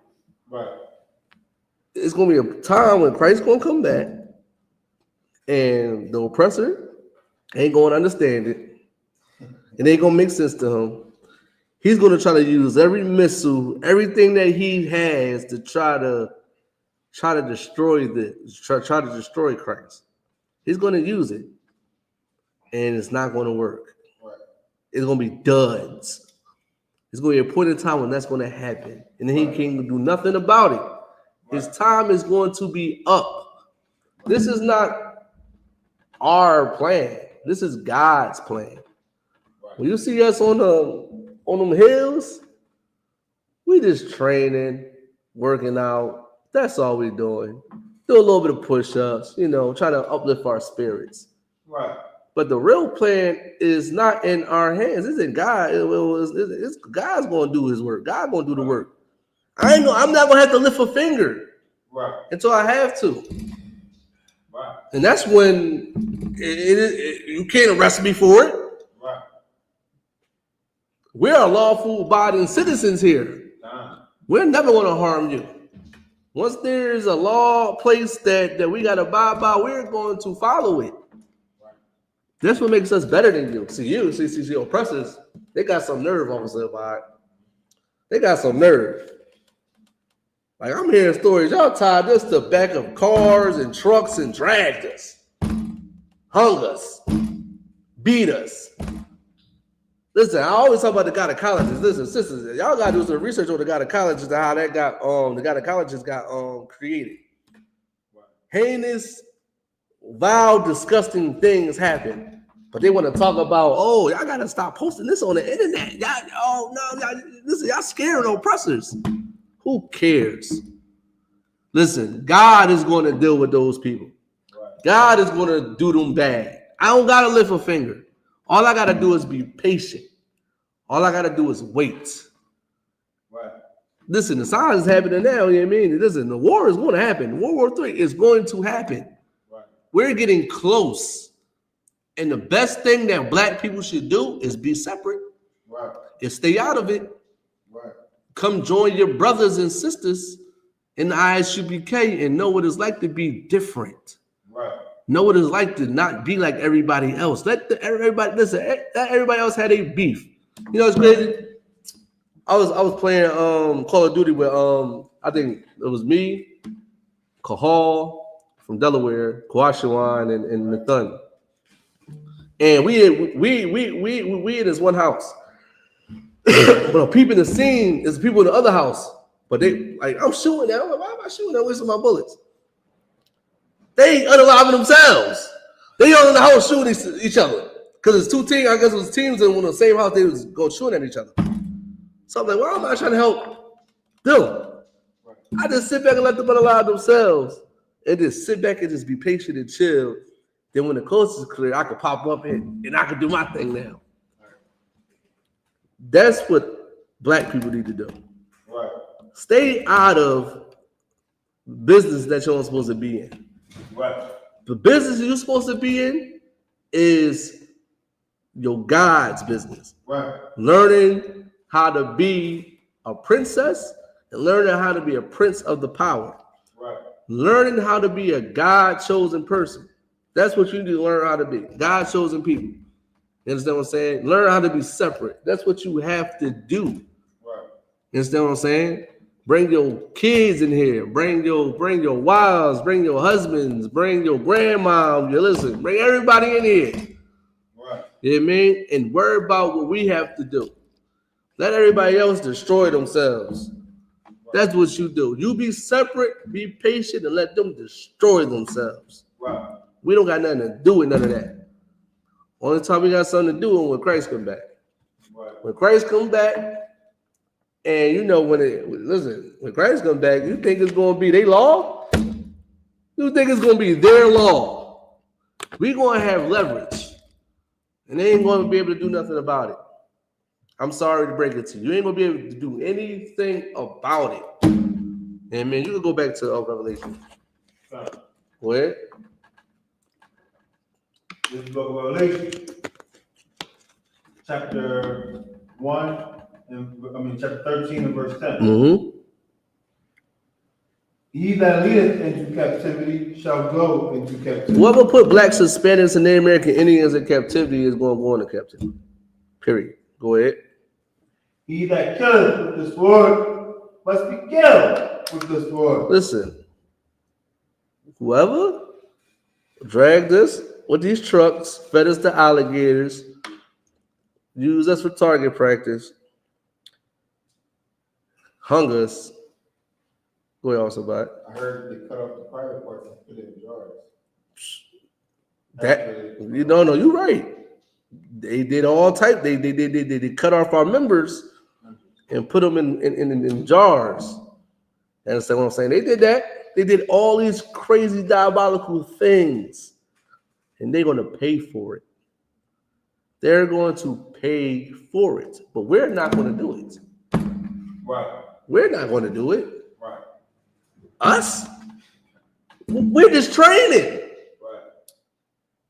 [SPEAKER 11] Right.
[SPEAKER 9] It's gonna be a time when Christ's gonna come back, and the oppressor ain't gonna understand it. It ain't gonna make sense to him. He's gonna try to use every missile, everything that he has to try to destroy Christ. He's going to use it, and it's not going to work.
[SPEAKER 11] Right.
[SPEAKER 9] It's going to be duds. It's going to be a point in time when that's going to happen, and then he can't do nothing about it. Right. His time is going to be up. This is not our plan. This is God's plan. Right. When you see us on them hills, we just training, working out. That's all we're doing. Do a little bit of push-ups, trying to uplift our spirits.
[SPEAKER 11] Right.
[SPEAKER 9] But the real plan is not in our hands. It's in God. It's God's going to do his work. God's going to do the work. I'm not going to have to lift a finger.
[SPEAKER 11] Right.
[SPEAKER 9] Until I have to.
[SPEAKER 11] Right.
[SPEAKER 9] And that's when you can't arrest me for it.
[SPEAKER 11] Right.
[SPEAKER 9] We are lawful abiding citizens here. We're never going to harm you. Once there's a law place that we got to abide by, we're going to follow it. Right. That's what makes us better than you. See, oppressors, they got some nerve on us, right? They got some nerve. Like, I'm hearing stories. Y'all tied us to the back of cars and trucks and dragged us, hung us, beat us. Listen, I always talk about the gynecologist. Listen, sisters, y'all gotta do some research on the gynecologist and how that got the gynecologist got created. Heinous, vile, disgusting things happen, but they want to talk about, y'all gotta stop posting this on the internet. Y'all scaring oppressors. Who cares? Listen, God is going to deal with those people. God is going to do them bad. I don't gotta lift a finger. All I gotta do is be patient. All I gotta do is wait.
[SPEAKER 11] Right.
[SPEAKER 9] Listen, the signs is happening now. You know what I mean? Listen, the war is going to happen. World War III is going to happen.
[SPEAKER 11] Right.
[SPEAKER 9] We're getting close. And the best thing that black people should do is be separate.
[SPEAKER 11] Right.
[SPEAKER 9] And stay out of it.
[SPEAKER 11] Right.
[SPEAKER 9] Come join your brothers and sisters in the I.S.U.P.K. and know what it's like to be different.
[SPEAKER 11] Right.
[SPEAKER 9] Know what it's like to not be like everybody else. Let everybody listen. Let everybody else had a beef. You know what's crazy? I was playing Call of Duty with I think it was me, Kahal from Delaware, Kawashawan, and Nathan. And we in this one house. But peeping the scene is people in the other house. But they like, I'm shooting now. I'm like, why am I shooting? I'm wasting my bullets. They unaliving themselves. They all in the house shooting each other. Because it's two teams, I guess it was teams in one of the same house, they was going shooting at each other. So I'm like, why am I trying to help them? I just sit back and let them unalive themselves. And just sit back and just be patient and chill. Then when the coast is clear, I could pop up and I could do my thing now. That's what black people need to do.
[SPEAKER 11] Right.
[SPEAKER 9] Stay out of business that you're not supposed to be in.
[SPEAKER 11] Right.
[SPEAKER 9] The business you're supposed to be in is your God's business.
[SPEAKER 11] Right.
[SPEAKER 9] Learning how to be a princess and learning how to be a prince of the power.
[SPEAKER 11] Right.
[SPEAKER 9] Learning how to be a God-chosen person. That's what you need to learn how to be. God-chosen people. You understand what I'm saying? Learn how to be separate. That's what you have to do.
[SPEAKER 11] Right.
[SPEAKER 9] You understand what I'm saying? Bring your kids in here. Bring your wives. Bring your husbands. Bring your grandma. Listen, bring everybody in here.
[SPEAKER 11] Right.
[SPEAKER 9] You know what I mean? And worry about what we have to do. Let everybody else destroy themselves. Right. That's what you do. You be separate, be patient, and let them destroy themselves.
[SPEAKER 11] Right.
[SPEAKER 9] We don't got nothing to do with none of that. Only time we got something to do is when Christ come back.
[SPEAKER 11] Right.
[SPEAKER 9] When Christ come back, and you know when Christ come back, you think it's going to be their law? You think it's going to be their law? We going to have leverage, and they ain't going to be able to do nothing about it. I'm sorry to break it to you. You ain't going to be able to do anything about it. And man, you can go back to Revelation. Go ahead.
[SPEAKER 11] This is the book of Revelation, chapter 13 and verse 10.
[SPEAKER 9] Mm-hmm.
[SPEAKER 11] He that leadeth into captivity shall go into captivity.
[SPEAKER 9] Whoever put blacks, Hispanics, and Native American Indians in captivity is going to go into captivity. Period. Go ahead.
[SPEAKER 11] He that killeth with the sword must be killed with the sword.
[SPEAKER 9] Listen, whoever dragged us with these trucks, fed us to alligators, used us for target practice, hung us. Go ahead, also about it.
[SPEAKER 11] I heard they cut off the private parts and put it in jars.
[SPEAKER 9] No, you're right. They did all type. They cut off our members and put them in jars. And that's what I'm saying. They did that. They did all these crazy diabolical things. And they're going to pay for it. They're going to pay for it. But we're not going to do it.
[SPEAKER 11] Right.
[SPEAKER 9] We're not going to do it.
[SPEAKER 11] Right.
[SPEAKER 9] Us? We're just training.
[SPEAKER 11] Right.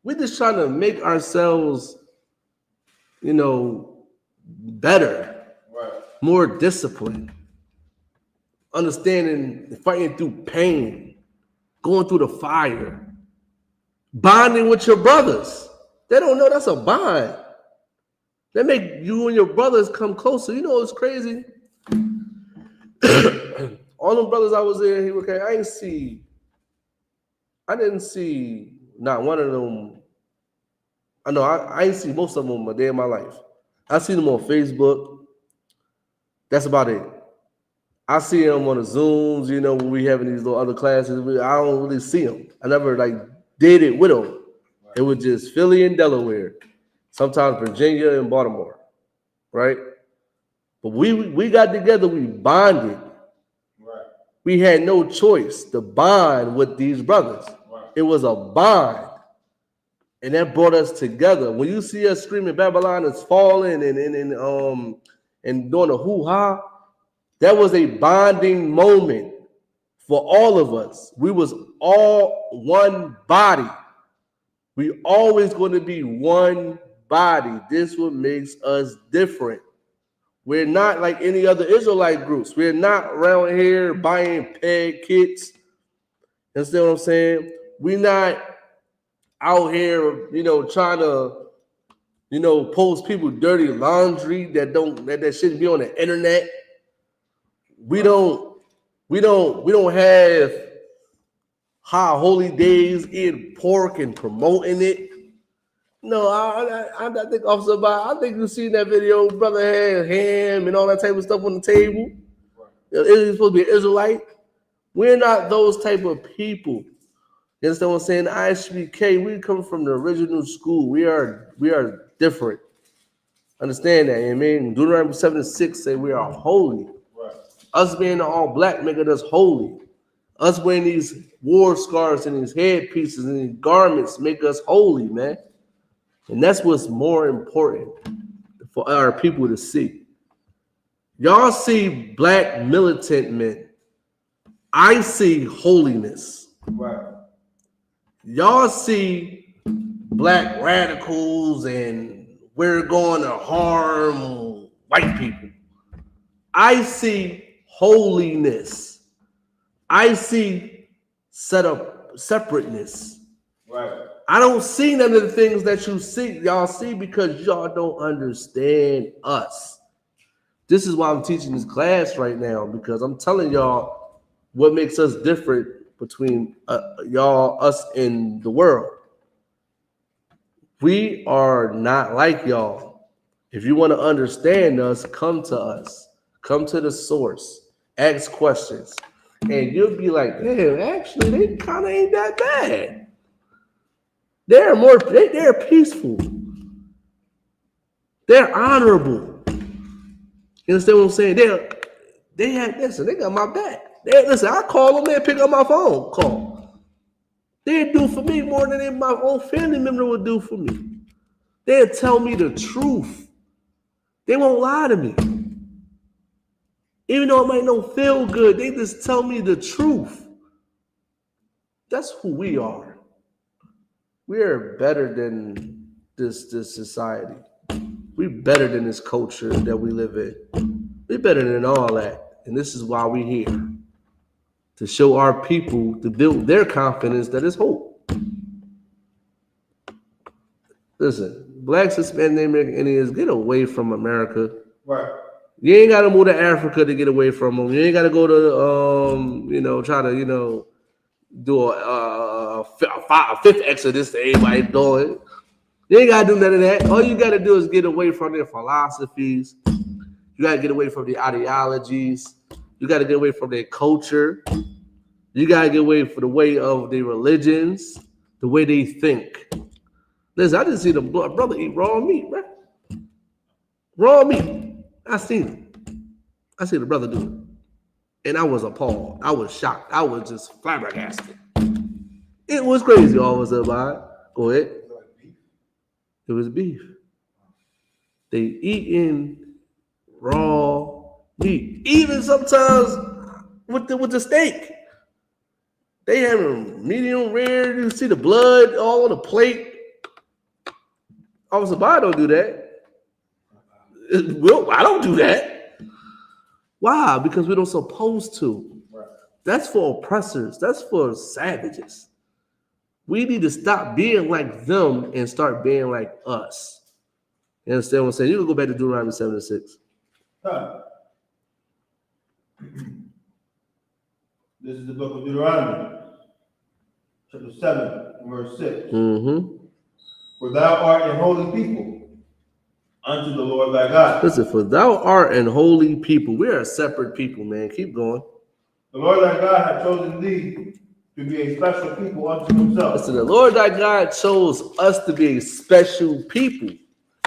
[SPEAKER 9] We're just trying to make ourselves, better.
[SPEAKER 11] Right.
[SPEAKER 9] More disciplined. Understanding, fighting through pain. Going through the fire. Bonding with your brothers. They don't know that's a bond. They make you and your brothers come closer. You know, it's crazy. All them brothers I was there, I didn't see not one of them. I know I ain't see most of them a day in my life. I see them on Facebook. That's about it. I see them on the Zooms, when we having these little other classes. I don't really see them. I never did it with them. It was just Philly and Delaware, sometimes Virginia and Baltimore, right? But we got together, we bonded.
[SPEAKER 11] Right.
[SPEAKER 9] We had no choice to bond with these brothers.
[SPEAKER 11] Right.
[SPEAKER 9] It was a bond. And that brought us together. When you see us screaming Babylon is falling and doing a hoo-ha, that was a bonding moment for all of us. We was all one body. We always going to be one body. This what makes us different. We're not like any other Israelite groups. We're not around here buying peg kits. You understand what I'm saying? We're not out here, trying to, post people dirty laundry that shouldn't be on the internet. We don't have high holy days eating pork and promoting it. No, I think Officer Bob, I think you seen that video, brother had ham and all that type of stuff on the table. Is he supposed to be an Israelite? We're not those type of people. You understand what I'm saying? I.S.U.P.K, we come from the original school. We are different. Understand that, you know what I mean? Deuteronomy 7:6 say we are holy. Right. Us being all black making us holy. Us wearing these war scars and these headpieces and these garments make us holy, man. And that's what's more important for our people to see. Y'all see black militant men. I see holiness. Right. Y'all see black radicals and we're going to harm white people. I see holiness. I see separateness. Right. I don't see none of the things that y'all see because y'all don't understand us. This is why I'm teaching this class right now, because I'm telling y'all what makes us different between y'all, us, and the world. We are not like y'all. If you want to understand us, come to us. Come to the source. Ask questions. And you'll be like, damn, actually, they kind of ain't that bad. They're peaceful. They're honorable. You understand what I'm saying? They got my back. Listen, I call them, they pick up my phone call. They do for me more than my own family member would do for me. They'll tell me the truth. They won't lie to me. Even though it might not feel good, they just tell me the truth. That's who we are. We are better than this society. We're better than this culture that we live in. We're better than all that. And this is why we're here. To show our people, to build their confidence that is hope. Listen, blacks, Hispanic, American Indians, get away from America. Right. You ain't got to move to Africa to get away from them. You ain't got to go to, try to, do a fifth exodus to everybody doing. You ain't got to do none of that. All you got to do is get away from their philosophies. You got to get away from the ideologies. You got to get away from their culture. You got to get away from the way of their religions, the way they think. Listen, I just see the brother eat raw meat, right? Raw meat. I seen it. I see the brother do it. And I was appalled. I was shocked. I was just flabbergasted. It was crazy all of a sudden, Bob. Go ahead. It was beef. They eating raw meat. Even sometimes with the steak. They having medium rare. You see the blood all on the plate. Officer Bob don't do that. Well, I don't do that. Why? Because we don't supposed to. Right. That's for oppressors. That's for savages. We need to stop being like them and start being like us. You understand what I'm saying? You can go back to Deuteronomy 7:6.
[SPEAKER 11] Huh. This is the book of Deuteronomy, chapter 7, verse 6. Mm-hmm. For thou art a holy people unto the Lord thy God.
[SPEAKER 9] Listen, for thou art an holy people. We are a separate people, man. Keep going.
[SPEAKER 11] The Lord thy God hath chosen thee to be a special people unto himself.
[SPEAKER 9] Listen, the Lord thy God chose us to be a special people.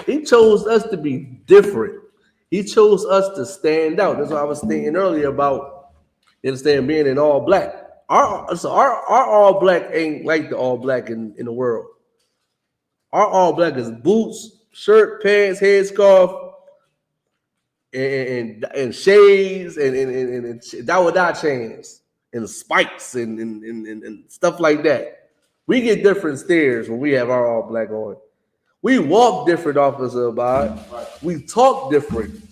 [SPEAKER 9] He chose us to be different. He chose us to stand out. That's what I was thinking earlier about, you understand, being an all black. Our all black ain't like the all black in the world. Our all black is boots, shirt, pants, headscarf, and shades and die chains and spikes and stuff like that. We get different stares when we have our all black on. We walk different, Officer Abad. We talk different.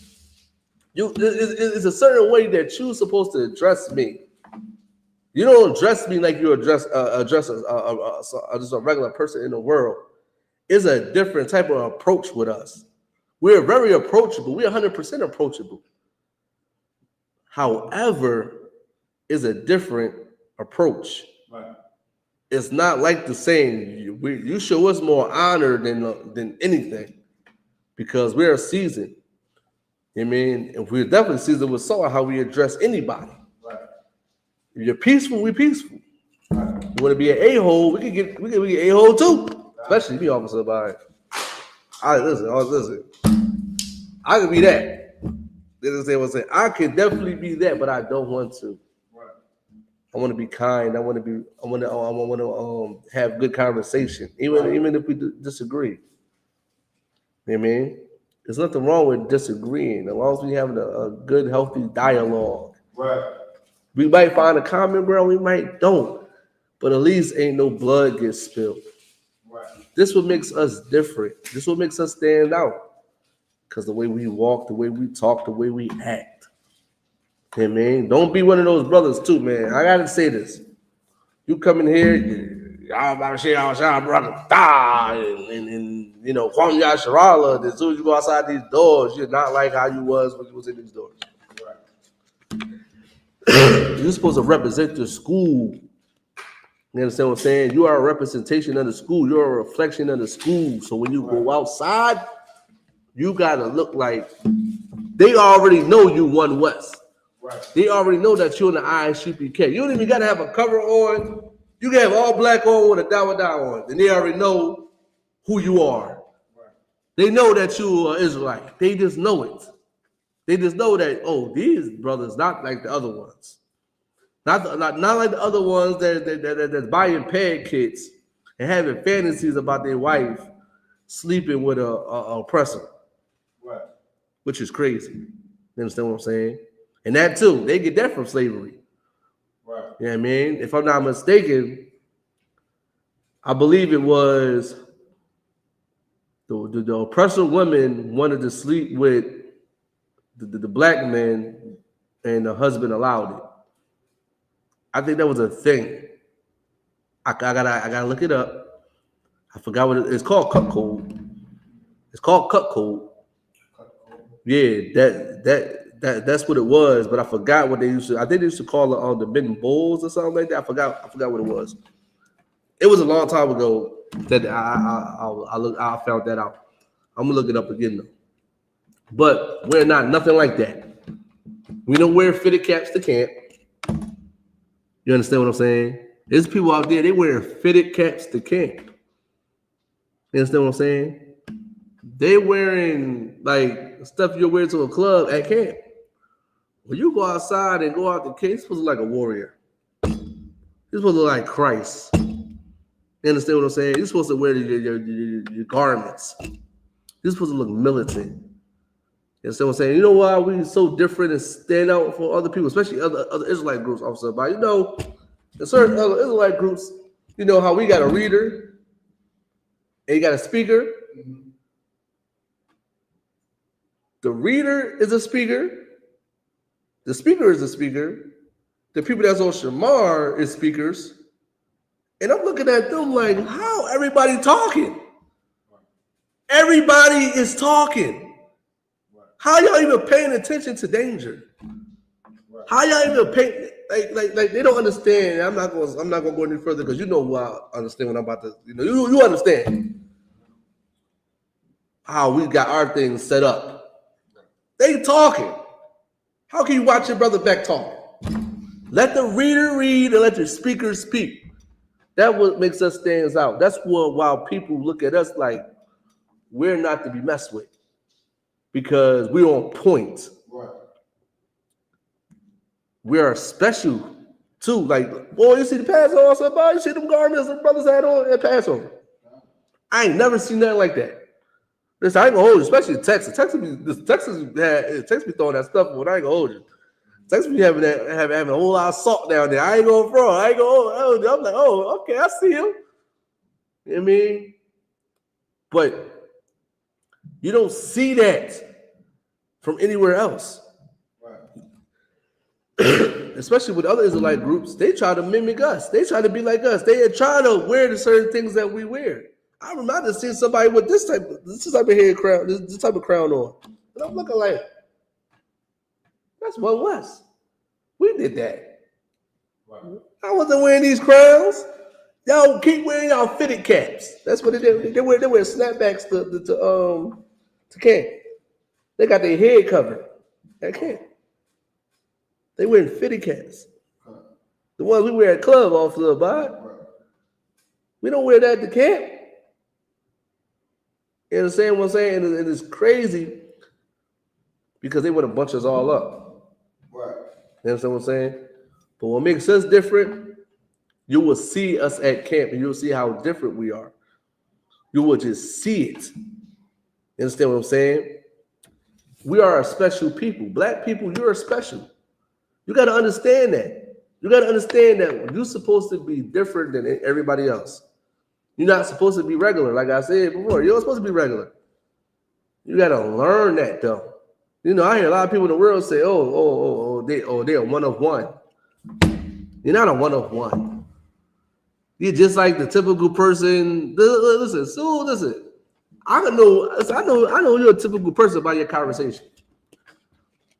[SPEAKER 9] It's a certain way that you're supposed to address me. You don't address me like you address just a regular person in the world. It's a different type of approach with us. We're very approachable. We're 100% approachable. However, it's a different approach.
[SPEAKER 11] Right.
[SPEAKER 9] It's not like the same. You show us more honor than anything because we're seasoned. You know what I mean? And we're definitely seasoned with salt how we address anybody.
[SPEAKER 11] Right.
[SPEAKER 9] If you're peaceful, we're peaceful.
[SPEAKER 11] Right.
[SPEAKER 9] You want to be an a-hole, we can be an a-hole too. Especially me, Officer Abad. Listen. I can be that. You understand what I'm saying? I can definitely be that, but I don't want to.
[SPEAKER 11] Right.
[SPEAKER 9] I want to be kind. I want to have good conversation, even if we disagree. You know what I mean? There's nothing wrong with disagreeing as long as we have a good, healthy dialogue.
[SPEAKER 11] Right.
[SPEAKER 9] We might find a common ground, we might don't, but at least ain't no blood gets spilled.
[SPEAKER 11] Right.
[SPEAKER 9] This what makes us different. This what makes us stand out. Because the way we walk, the way we talk, the way we act. You know what I mean? Don't be one of those brothers too, man. I gotta say this. You come in here, and you know, Kwame Yasharala, as soon as you go outside these doors, you're not like how you was when you was in these doors. Right. You're supposed to represent the school. You understand what I'm saying? You are a representation of the school. You're a reflection of the school. So when you go outside, you gotta look like they already know you won West. Right. They already know that you're in the I.S.U.P.K. You don't even gotta have a cover on. You can have all black on with a dawa on, and they already know who you are. Right. They know that you are Israelite. They just know it. They just know that, oh, these brothers not like the other ones. Not like the other ones that's buying pad kits and having fantasies about their wife sleeping with a oppressor. Right. Which is crazy. You understand what I'm saying? And that too, they get that from slavery. Right. You know what I mean? If I'm not mistaken, I believe it was the oppressor women wanted to sleep with the black men, and the husband allowed it. I think that was a thing. I gotta look it up. I forgot what it's called. Cut code. It's called cut code. Yeah, that's what it was. But I forgot what they used to. I think they used to call it the men bulls or something like that. I forgot what it was. It was a long time ago that I found that out. I'm gonna look it up again though. But we're not nothing like that. We don't wear fitted caps to camp. You understand what I'm saying? There's people out there, they wear fitted caps to camp. You understand what I'm saying? They wearing like stuff you're wearing to a club at camp. When you go outside and go out the camp, you're supposed to look like a warrior. You're supposed to look like Christ. You understand what I'm saying? You're supposed to wear your garments. You're supposed to look militant. You understand what I'm saying? You know why we so different and stand out for other people, especially other Israelite groups, Officer. But you know, in certain other Israelite groups, you know how we got a reader and you got a speaker. Mm-hmm. The reader is a speaker. The speaker is a speaker. The people that's on Shamar is speakers. And I'm looking at them like, how everybody talking? Everybody is talking. How y'all even paying attention to danger? How y'all even paying like they don't understand? I'm not gonna go any further because you know what I understand what I'm about to. You understand how we got our things set up. They talking. How can you watch your brother back talking? Let the reader read and let the speaker speak. That's what makes us stand out. That's why people look at us like we're not to be messed with. Because we're on point. Right. We are special too. Like, boy, you see the Passover, you see them garments the brothers had on at Passover. I ain't never seen nothing like that. Listen, I ain't gonna hold you, especially in Texas. Texas be throwing that stuff, but I ain't gonna hold you. Texas be having a whole lot of salt down there. I ain't going front. I ain't gonna hold you. I'm like, oh, okay, I see him. You know what I mean? But you don't see that from anywhere else. Especially with other Israelite groups, they try to mimic us. They try to be like us. They try to wear the certain things that we wear. I remember seeing somebody with this type of hair crown, this type of crown on, and I'm looking like, that's what was. We did that. Right. I wasn't wearing these crowns. Y'all keep wearing y'all fitted caps. That's what they did. They wear snapbacks to camp. They got their head covered at camp. They wearing fitted caps. The ones we wear at club off the bud. We don't wear that at the camp. You understand what I'm saying? And it's crazy because they want to bunch us all up. Right. You understand what I'm saying? But what makes us different, you will see us at camp and you'll see how different we are. You will just see it. You understand what I'm saying? We are a special people. Black people, you're special. You got to understand that. You got to understand that you're supposed to be different than everybody else. You're not supposed to be regular, like I said before. You're not supposed to be regular. You got to learn that, though. You know, I hear a lot of people in the world say, they're one of one. You're not a one of one. You're just like the typical person. Listen. I know you're a typical person by your conversation.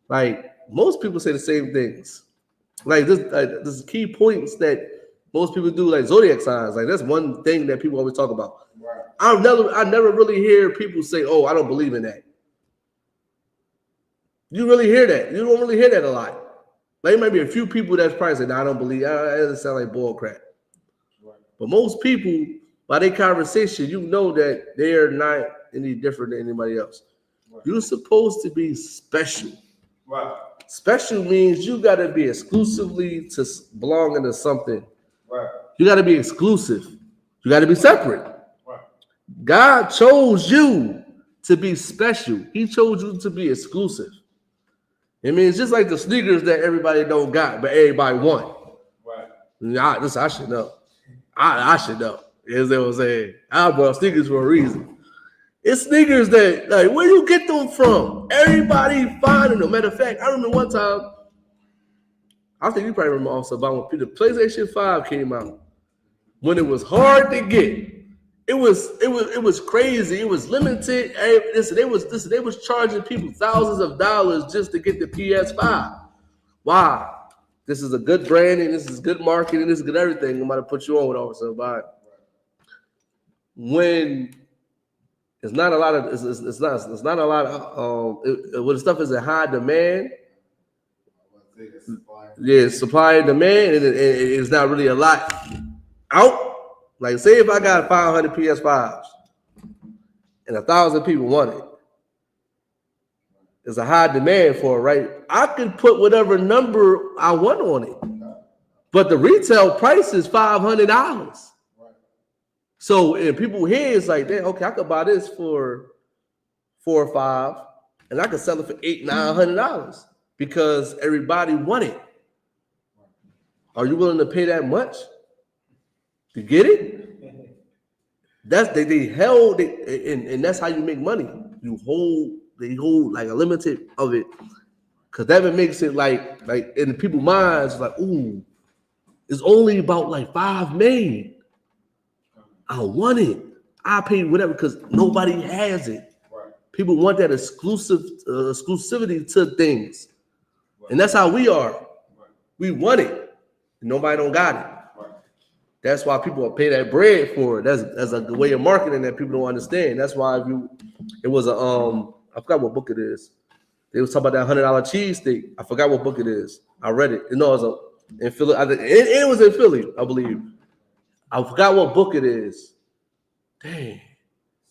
[SPEAKER 9] Like, most people say the same things. Like this key points that most people do, like zodiac signs. Like that's one thing that people always talk about. Right. I never really hear people say, "Oh, I don't believe in that." You really hear that? You don't really hear that a lot. Like there might be a few people that's probably say, "No, I don't believe." That doesn't sound like bull crap. Right. But most people, by their conversation, you know that they are not any different than anybody else. Right. You're supposed to be special. Right. Special means you got to be exclusively to belong into something. Right. You got to be exclusive. You got to be separate. Right. God chose you to be special. He chose you to be exclusive. I mean, it's just like the sneakers that everybody don't got, but everybody want. Right. I should know. I should know. You know what I'm saying? I brought sneakers for a reason. It's sneakers that, like, where you get them from? Everybody finding them. Matter of fact, I remember one time, I think you probably remember also about when the PlayStation 5 came out. When it was hard to get, it was crazy. It was limited. They was charging people thousands of dollars just to get the PS5. Wow. This is a good branding, this is good marketing, this is good everything. I'm about to put you on with all of somebody. When it's not a lot of when the stuff is in high demand. Yeah, supply and demand, and it's not really a lot out. Like, say if I got 500 PS5s and 1,000 people want it, there's a high demand for it, right? I can put whatever number I want on it, but the retail price is $500. So if people hear it's like, okay, I could buy this for $4 or $5, and I could sell it for $800-900 because everybody want it. Are you willing to pay that much to get it? That's they held it, and that's how you make money. They hold like a limited of it, because that makes it like in the people's minds like, ooh, it's only about like 5 made. I want it. I pay whatever because nobody has it. Right. People want that exclusivity to things, right. And that's how we are. Right. We want it. Nobody don't got it. Right. That's why people pay that bread for it. That's a way of marketing that people don't understand. That's why it was I forgot what book it is. They was talking about that $100 cheesesteak. I forgot what book it is. I read it. You know, it was in Philly. It was in Philly, I believe. I forgot what book it is. Dang.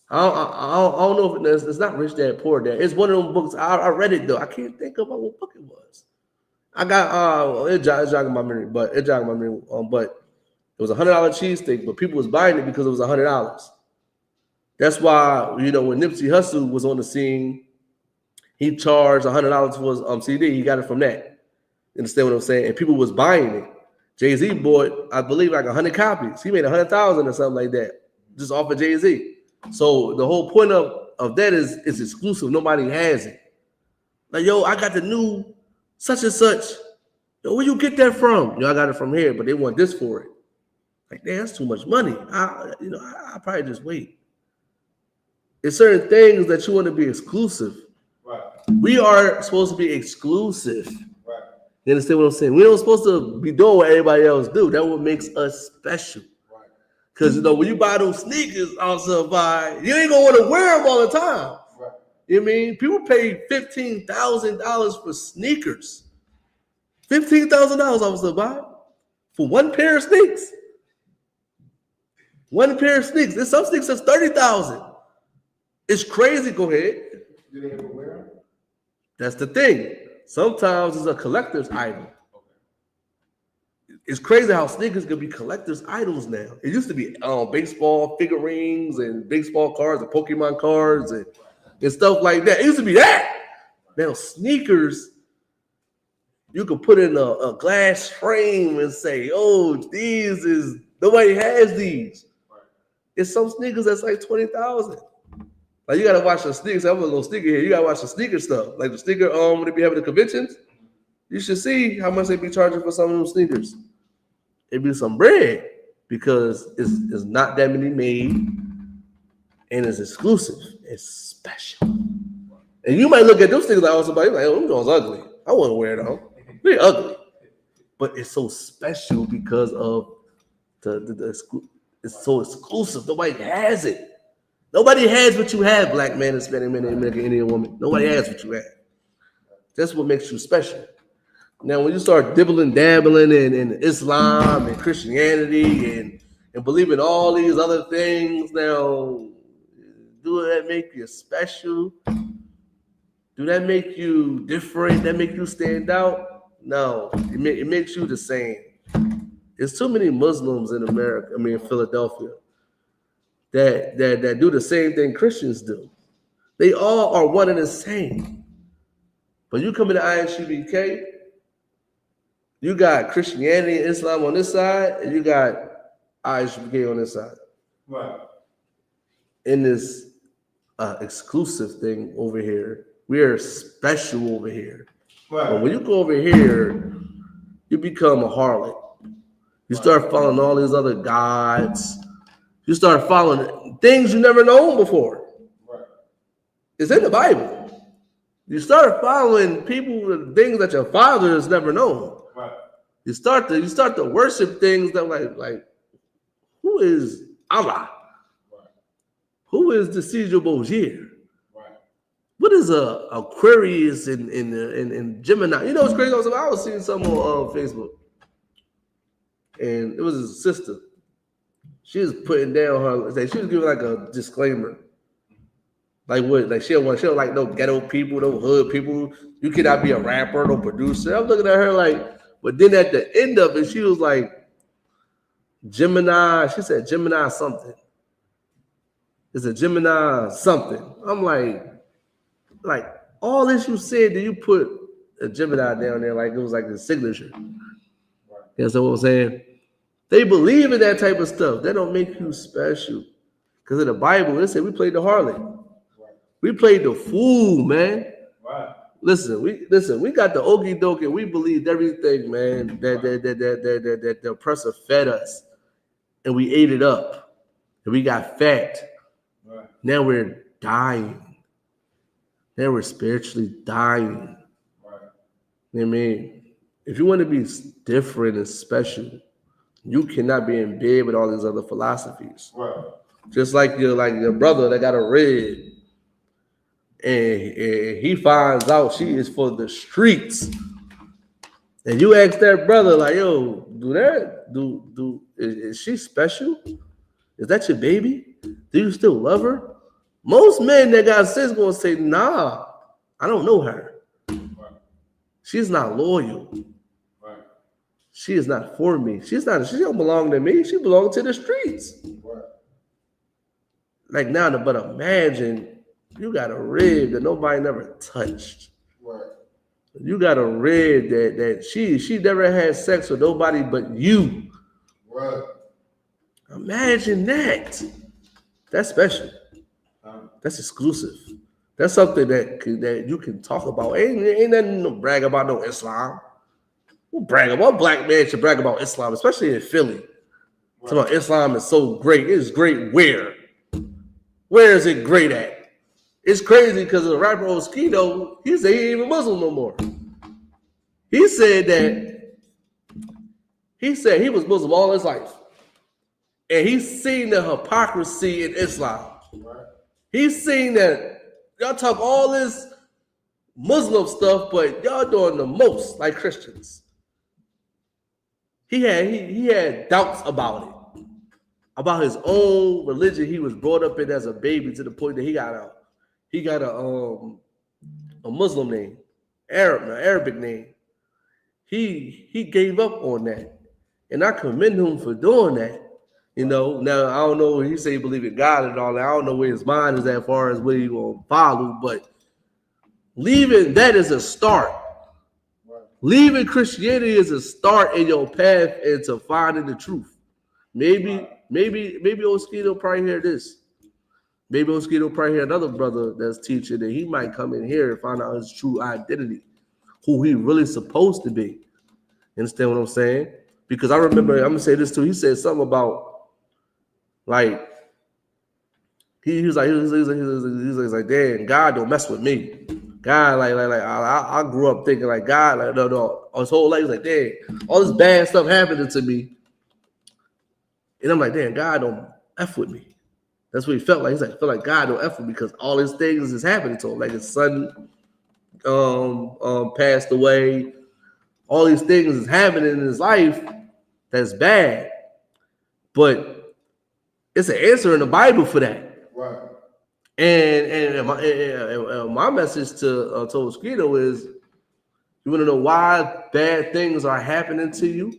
[SPEAKER 9] I don't know if it's not Rich Dad Poor Dad. It's one of them books. I read it though. I can't think about what book it was. I got it jogging my memory, but it jogged my memory. But it was $100 cheesesteak, but people was buying it because it was $100. That's why, you know, when Nipsey Hussle was on the scene, he charged $100 for his CD. He got it from that. You understand what I'm saying? And people was buying it. Jay-Z bought, I believe, like 100 copies. He made 100,000 or something like that, just off of Jay-Z. So the whole point of that is it's exclusive. Nobody has it. Like, yo, I got the new such and such. Yo, where you get that from? Yo, I got it from here, but they want this for it. Like, damn, that's too much money. I probably just wait. There's certain things that you want to be exclusive.
[SPEAKER 11] Right.
[SPEAKER 9] We are supposed to be exclusive.
[SPEAKER 11] Right.
[SPEAKER 9] You understand what I'm saying? We don't supposed to be doing what everybody else do. That what makes us special.
[SPEAKER 11] Right.
[SPEAKER 9] Because, you know, when you buy those sneakers also you ain't gonna want to wear them all the time.
[SPEAKER 11] Right.
[SPEAKER 9] You know what I mean? People pay $15,000 for sneakers. $15,000 I was to buy for one pair of sneakers. One pair of sneakers. There's some sneakers that's $30,000. It's crazy. Go ahead.
[SPEAKER 11] Do they ever wear them?
[SPEAKER 9] That's the thing. Sometimes it's a collector's item. It's crazy how sneakers can be collector's items now. It used to be baseball figurines and baseball cards and Pokemon cards and stuff like that. It used to be that. Now sneakers, you could put in a glass frame and say, oh, nobody has these. It's some sneakers that's like 20,000. Like, you gotta watch the sneakers. I have a little sneaker here. You gotta watch the sneaker stuff. Like the sneaker, when they be having the conventions, you should see how much they be charging for some of those sneakers. It'd be some bread because it's not that many made and it's exclusive. It's special. And you might look at those things like, somebody like, oh, them joints ugly. I want to wear them. They're ugly. But it's so special because of it's so exclusive. Nobody has it. Nobody has what you have, black man, Hispanic man, American Indian woman. Nobody has what you have. That's what makes you special. Now, when you start dabbling in Islam and Christianity and believing all these other things, now, do that make you special? Do that make you different? That make you stand out? No, it makes you the same. There's too many Muslims in America, in Philadelphia, that do the same thing Christians do. They all are one and the same. But you come into I.S.U.P.K, you got Christianity and Islam on this side, and you got I.S.U.P.K on this side.
[SPEAKER 11] Right.
[SPEAKER 9] In this exclusive thing over here, we are special over here.
[SPEAKER 11] Right.
[SPEAKER 9] But when you go over here, you become a harlot. You start following all these other gods. You start following things you never known before.
[SPEAKER 11] Right.
[SPEAKER 9] It's in the Bible. You start following people, things that your father has never known.
[SPEAKER 11] Right.
[SPEAKER 9] You start to worship things that like who is Allah?
[SPEAKER 11] Right.
[SPEAKER 9] Who is the Caesar Borgia?
[SPEAKER 11] Right.
[SPEAKER 9] What is a Aquarius in Gemini? You know what's crazy? I was seeing something on Facebook, and it was his sister. She was putting down her. She was giving like a disclaimer. Like what? Like she don't like no ghetto people, no hood people. You cannot be a rapper, no producer. I'm looking at her like, but then at the end of it, she was like, Gemini. She said Gemini something. It's a Gemini something. I'm like all this you said, do you put a Gemini down there like it was like a signature? You know what I'm saying? They believe in that type of stuff. That don't make you special. Because in the Bible, it said we played the harlot. We played the fool, man.
[SPEAKER 11] Right.
[SPEAKER 9] Listen, we got the okie dokie. We believed everything, man. That the oppressor fed us, and we ate it up, and we got fat.
[SPEAKER 11] Right.
[SPEAKER 9] Now we're dying. Now we're spiritually dying.
[SPEAKER 11] Right.
[SPEAKER 9] You know what I mean? If you want to be different and special, you cannot be in bed with all these other philosophies.
[SPEAKER 11] Right.
[SPEAKER 9] Just like your brother that got a red. And he finds out she is for the streets. And you ask that brother, like, yo, is she special? Is that your baby? Do you still love her? Most men that got sense gonna say, nah, I don't know her.
[SPEAKER 11] Right.
[SPEAKER 9] She's not loyal.
[SPEAKER 11] Right.
[SPEAKER 9] She is not for me. She don't belong to me. She belongs to the streets.
[SPEAKER 11] Right.
[SPEAKER 9] like now, but imagine you got a rib that nobody never touched.
[SPEAKER 11] Right.
[SPEAKER 9] You got a rib that she never had sex with nobody but you.
[SPEAKER 11] Right.
[SPEAKER 9] Imagine that. That's special. That's exclusive. That's something that you can talk about. Ain't nothing to brag about no Islam. We'll brag about. What black man should brag about Islam, especially in Philly. Right. About Islam is so great. It's great where? Where is it great at? It's crazy because the rapper I.S.U.P.K, though, he said he ain't even Muslim no more. He said he was Muslim all his life. And he's seen the hypocrisy in Islam. Right. He's seen that y'all talk all this Muslim stuff, but y'all doing the most like Christians. He had doubts about it, about his own religion he was brought up in as a baby, to the point that he got a Muslim name, Arabic name. He gave up on that, and I commend him for doing that. You know, now I don't know. He say he believe in God and all that. I don't know where his mind is as far as where he gonna follow, but leaving that is a start. Leaving Christianity is a start in your path into finding the truth. Maybe I.S.U.P.K will probably hear this. Maybe I.S.U.P.K will probably hear another brother that's teaching, and he might come in here and find out his true identity, who he really supposed to be. You understand what I'm saying? Because I remember, I'm gonna say this too. He said something about like he was like, damn, God don't mess with me. God, I grew up thinking like God, like no, his whole life, he was like, damn, all this bad stuff happening to me. And I'm like, damn, God don't F with me. That's what he felt like. He's like, I feel like God don't F with me because all these things is happening to him. Like his son passed away. All these things is happening in his life that's bad. But it's an answer in the Bible for that.
[SPEAKER 11] Right.
[SPEAKER 9] And my message to I.S.U.P.K is, you want to know why bad things are happening to you?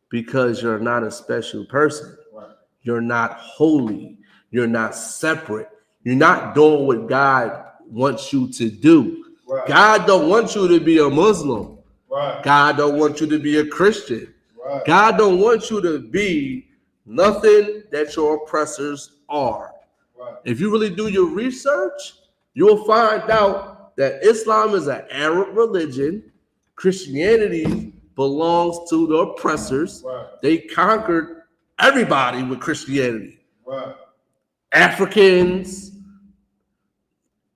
[SPEAKER 9] Because you're not a special person.
[SPEAKER 11] Right.
[SPEAKER 9] You're not holy. You're not separate. You're not doing what God wants you to do. Right. God don't want you to be a Muslim.
[SPEAKER 11] Right.
[SPEAKER 9] God don't want you to be a Christian.
[SPEAKER 11] Right.
[SPEAKER 9] God don't want you to be nothing that your oppressors are.
[SPEAKER 11] Right.
[SPEAKER 9] If you really do your research, you'll find out that Islam is an Arab religion. Christianity belongs to the oppressors.
[SPEAKER 11] Right.
[SPEAKER 9] They conquered everybody with Christianity.
[SPEAKER 11] Right.
[SPEAKER 9] Africans,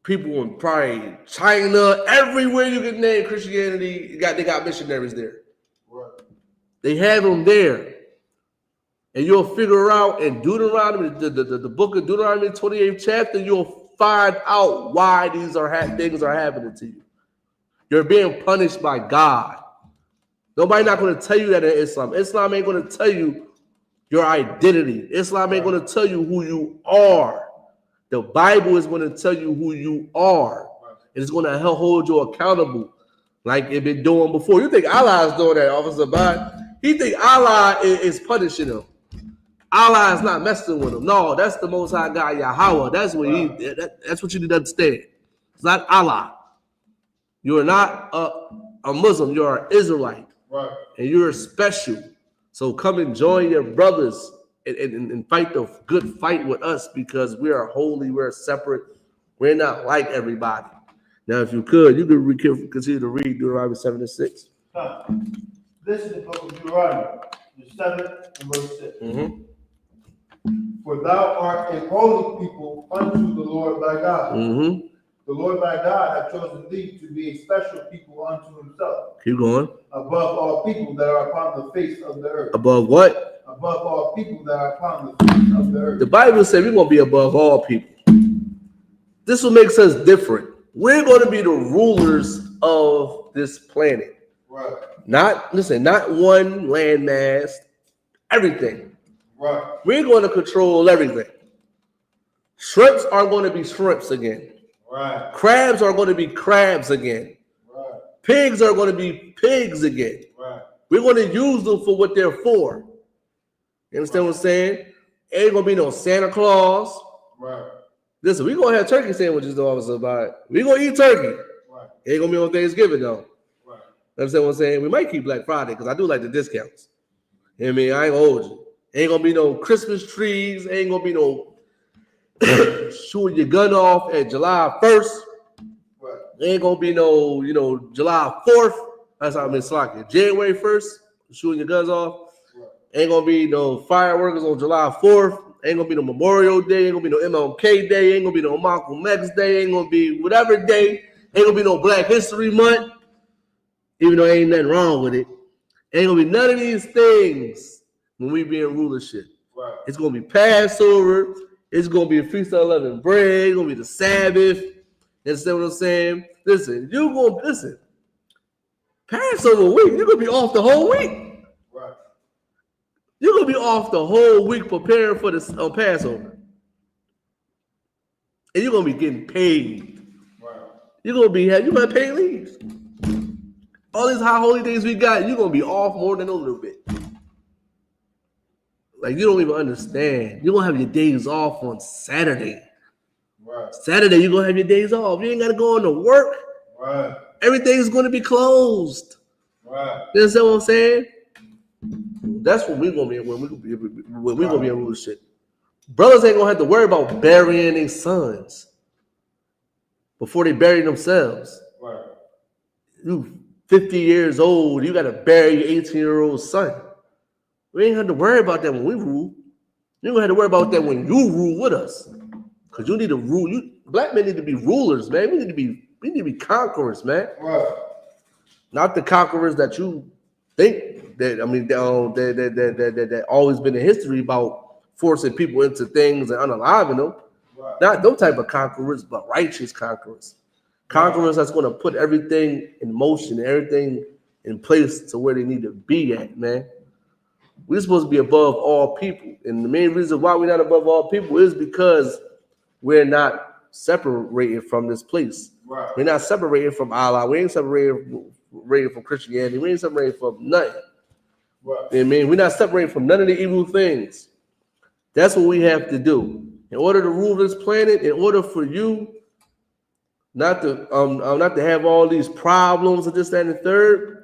[SPEAKER 9] people in probably China, everywhere you can name Christianity, they got missionaries there.
[SPEAKER 11] Right.
[SPEAKER 9] They have them there. And you'll figure out in Deuteronomy, the book of Deuteronomy, 28th chapter, you'll find out why these things are happening to you. You're being punished by God. Nobody not going to tell you that in Islam. Islam ain't going to tell you your identity. Islam ain't going to tell you who you are. The Bible is going to tell you who you are. And it's going to hold you accountable like it been doing before. You think Allah is doing that, Officer Bud? He think Allah is punishing him. Allah is not messing with him. No, that's the Most High God, YAHUAH. That's what that's what you need to understand. It's not Allah. You are not a Muslim. You are an Israelite.
[SPEAKER 11] Right.
[SPEAKER 9] And you're special. So come and join your brothers and fight the good fight with us, because we are holy. We're separate. We're not like everybody. Now, if you could continue to read Deuteronomy 7:6.
[SPEAKER 11] This is the book of Deuteronomy, the 7th and verse 6.
[SPEAKER 9] Mm-hmm.
[SPEAKER 11] For thou art a holy people unto the Lord thy God.
[SPEAKER 9] Mm-hmm.
[SPEAKER 11] The Lord thy God hath chosen thee to be a special people unto himself.
[SPEAKER 9] Keep going.
[SPEAKER 11] Above all people that are upon the face of the earth.
[SPEAKER 9] Above what?
[SPEAKER 11] Above all people that are upon the face of the earth.
[SPEAKER 9] The Bible said we're going to be above all people. This will make us different. We're going to be the rulers of this planet.
[SPEAKER 11] Right.
[SPEAKER 9] Not one landmass, everything.
[SPEAKER 11] Right.
[SPEAKER 9] We're going to control everything. Shrimps are going to be shrimps again.
[SPEAKER 11] Right.
[SPEAKER 9] Crabs are going to be crabs again.
[SPEAKER 11] Right.
[SPEAKER 9] Pigs are going to be pigs again.
[SPEAKER 11] Right.
[SPEAKER 9] We're going to use them for what they're for. You understand what I'm saying? Ain't going to be no Santa Claus.
[SPEAKER 11] Right.
[SPEAKER 9] Listen, we gonna have turkey sandwiches though, officer. About we gonna eat turkey.
[SPEAKER 11] Right.
[SPEAKER 9] It ain't gonna be on Thanksgiving though.
[SPEAKER 11] Right.
[SPEAKER 9] You understand what I'm saying? We might keep Black Friday because I do like the discounts. You know what I mean? I ain't gonna hold you. Ain't gonna be no Christmas trees. Ain't gonna be no shooting your gun off at July 1st.
[SPEAKER 11] Right.
[SPEAKER 9] Ain't gonna be no, July 4th. That's how I'm in Slocky. January 1st, shooting your guns off.
[SPEAKER 11] Right.
[SPEAKER 9] Ain't gonna be no fireworks on July 4th. Ain't gonna be no Memorial Day. Ain't gonna be no MLK Day. Ain't gonna be no Malcolm X Day. Ain't gonna be whatever day. Ain't gonna be no Black History Month. Even though ain't nothing wrong with it. Ain't gonna be none of these things when we be in rulership.
[SPEAKER 11] Right.
[SPEAKER 9] It's gonna be Passover. It's gonna be a Feast of Unleavened Bread. It's gonna be the Sabbath. You understand what I'm saying? Listen. Passover week, you're gonna be off the whole week.
[SPEAKER 11] Right.
[SPEAKER 9] You're gonna be off the whole week preparing for the Passover, and you're gonna be getting paid.
[SPEAKER 11] Right.
[SPEAKER 9] You're gonna pay leave. All these high holy days we got, you're gonna be off more than a little bit. Like you don't even understand. You're gonna have your days off on Saturday.
[SPEAKER 11] Right.
[SPEAKER 9] Saturday, you're gonna have your days off. You ain't gotta go into work.
[SPEAKER 11] Right.
[SPEAKER 9] Everything's gonna be closed.
[SPEAKER 11] Right.
[SPEAKER 9] You understand what I'm saying? That's what we're gonna be when we're gonna be in rulership. Brothers ain't gonna have to worry about burying their sons before they bury themselves.
[SPEAKER 11] Right.
[SPEAKER 9] You 50 years old, you gotta bury your 18-year-old son. We ain't have to worry about that when we rule. You don't have to worry about that when you rule with us. Because you need to rule. Black men need to be rulers, man. We need to be conquerors, man.
[SPEAKER 11] Right.
[SPEAKER 9] Not the conquerors that you think that always been in history about forcing people into things and unaliving them.
[SPEAKER 11] Right.
[SPEAKER 9] Not those type of conquerors, but righteous conquerors. Conquerors that's going to put everything in motion, everything in place to where they need to be at, man. We're supposed to be above all people. And the main reason why we're not above all people is because we're not separated from this place.
[SPEAKER 11] Right.
[SPEAKER 9] We're not separated from Allah. We ain't separated from Christianity. We ain't separated from nothing.
[SPEAKER 11] Right.
[SPEAKER 9] You know what I mean? We're not separated from none of the evil things. That's what we have to do. In order to rule this planet, in order for you not to have all these problems and this, that, and the third,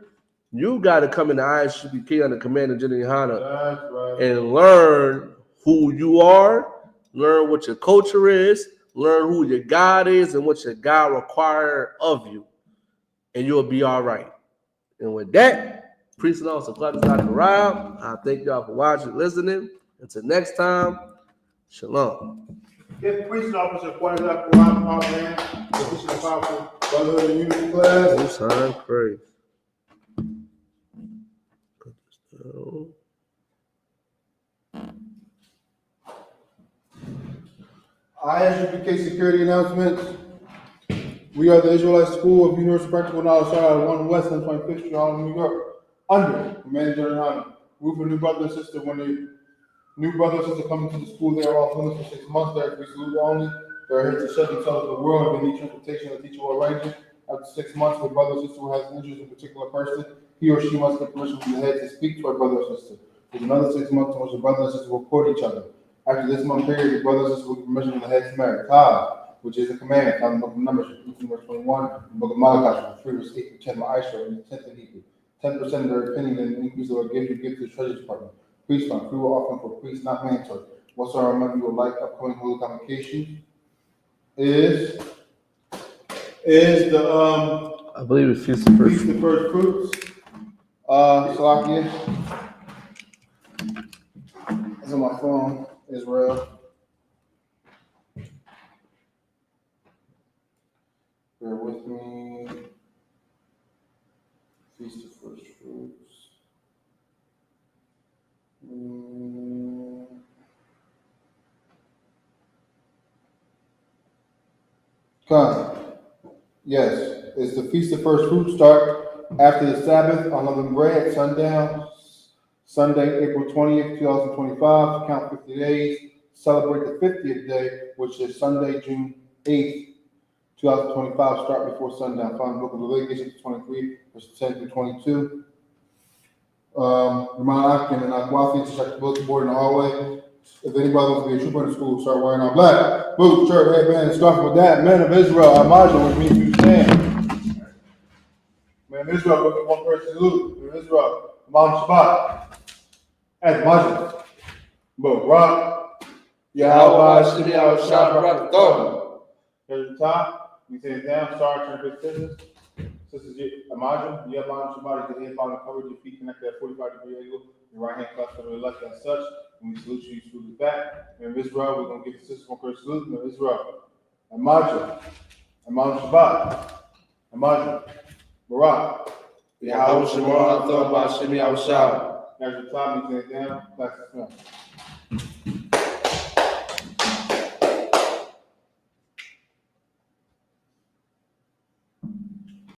[SPEAKER 9] you got to come in the I.S.U.P.K under command of General YAHANNA and learn who you are, learn what your culture is, learn who your God is and what your God requires of you, and you'll be all right. And with that, priest and officer Club is not around. I thank y'all for watching, listening. Until next time, shalom.
[SPEAKER 11] If priest and officer pointed out around man, the Christian powerful brotherhood and unity class.
[SPEAKER 9] Oh, sign praise.
[SPEAKER 11] I.S.U.P.K security announcements. We are the Israelite School of Universal Practical Knowledge, out of 1 West and 25th Street, Harlem, New York, under command of General YAHANNA. We for new brother and sister. When the new brother and sister come into the school, they are off limits for 6 months. They are to be saluted only. They are here to shut themselves to the world and they need transportation of the teacher or arranger. After 6 months, the brother or sister who has an interest in a particular person, he or she must get permission from the head to speak to our brother or sister. There's another 6 months in which the brother and sister will court each other. After this month period, the brother and sister will get permission from the head to marry. Which is a command found in the book of Numbers, verse 21, the book of Malachi, 3 verse 8 to 10, I.S.U.P.K, and 10th in Hebrew. 10% of their opinion and increase of a gift you give to the Treasury Department. Priest fund, free will offering for priests, not mandatory. What's our amount you would like upcoming holy convocation? Is the
[SPEAKER 9] I believe it's Feast of First
[SPEAKER 11] Fruits. Salakia. It's on my phone, Israel. Bear with me. Feast of First Fruits. Come. Yes, it's the Feast of First Fruits. Start after the Sabbath, unleavened bread at sundown, Sunday, April 20th, 2025. Count 50 days. Celebrate the 50th day, which is Sunday, June 8th. 2025, start before sundown. Find the book of Leviticus 23, verses 10 through 22. Remind African and Akwafi to check the bulletin board in the hallway. If anybody wants to be a trooper in the school, start wearing all black. Boots, shirt, headband, and scarf with that. Men of Israel, Amajah, which means you stand. Men of Israel, look at one person salute. Men of Israel, Imam Shabbat. As Amajah. Barak.
[SPEAKER 9] YAHAWAH, Shimmy, Yahushua, Barakatuh.
[SPEAKER 11] Here's the top. We say it down. Start, turn to sisters. Sisters, Amajah, you have on Shabbat, your head bottom covered, your feet connected at 45-degree angle, your right hand clasped over your left as such. When we salute you, salute us back. Men of Israel, we're going to give the sisters one first salute. Men of Israel, Amajah, Imam Shabbat, Amajah, Barak.
[SPEAKER 9] YAHAWAH, Shimmy, Yahushua, Shimmy, Yahushua.
[SPEAKER 11] There's the top, we say it down. Class is down.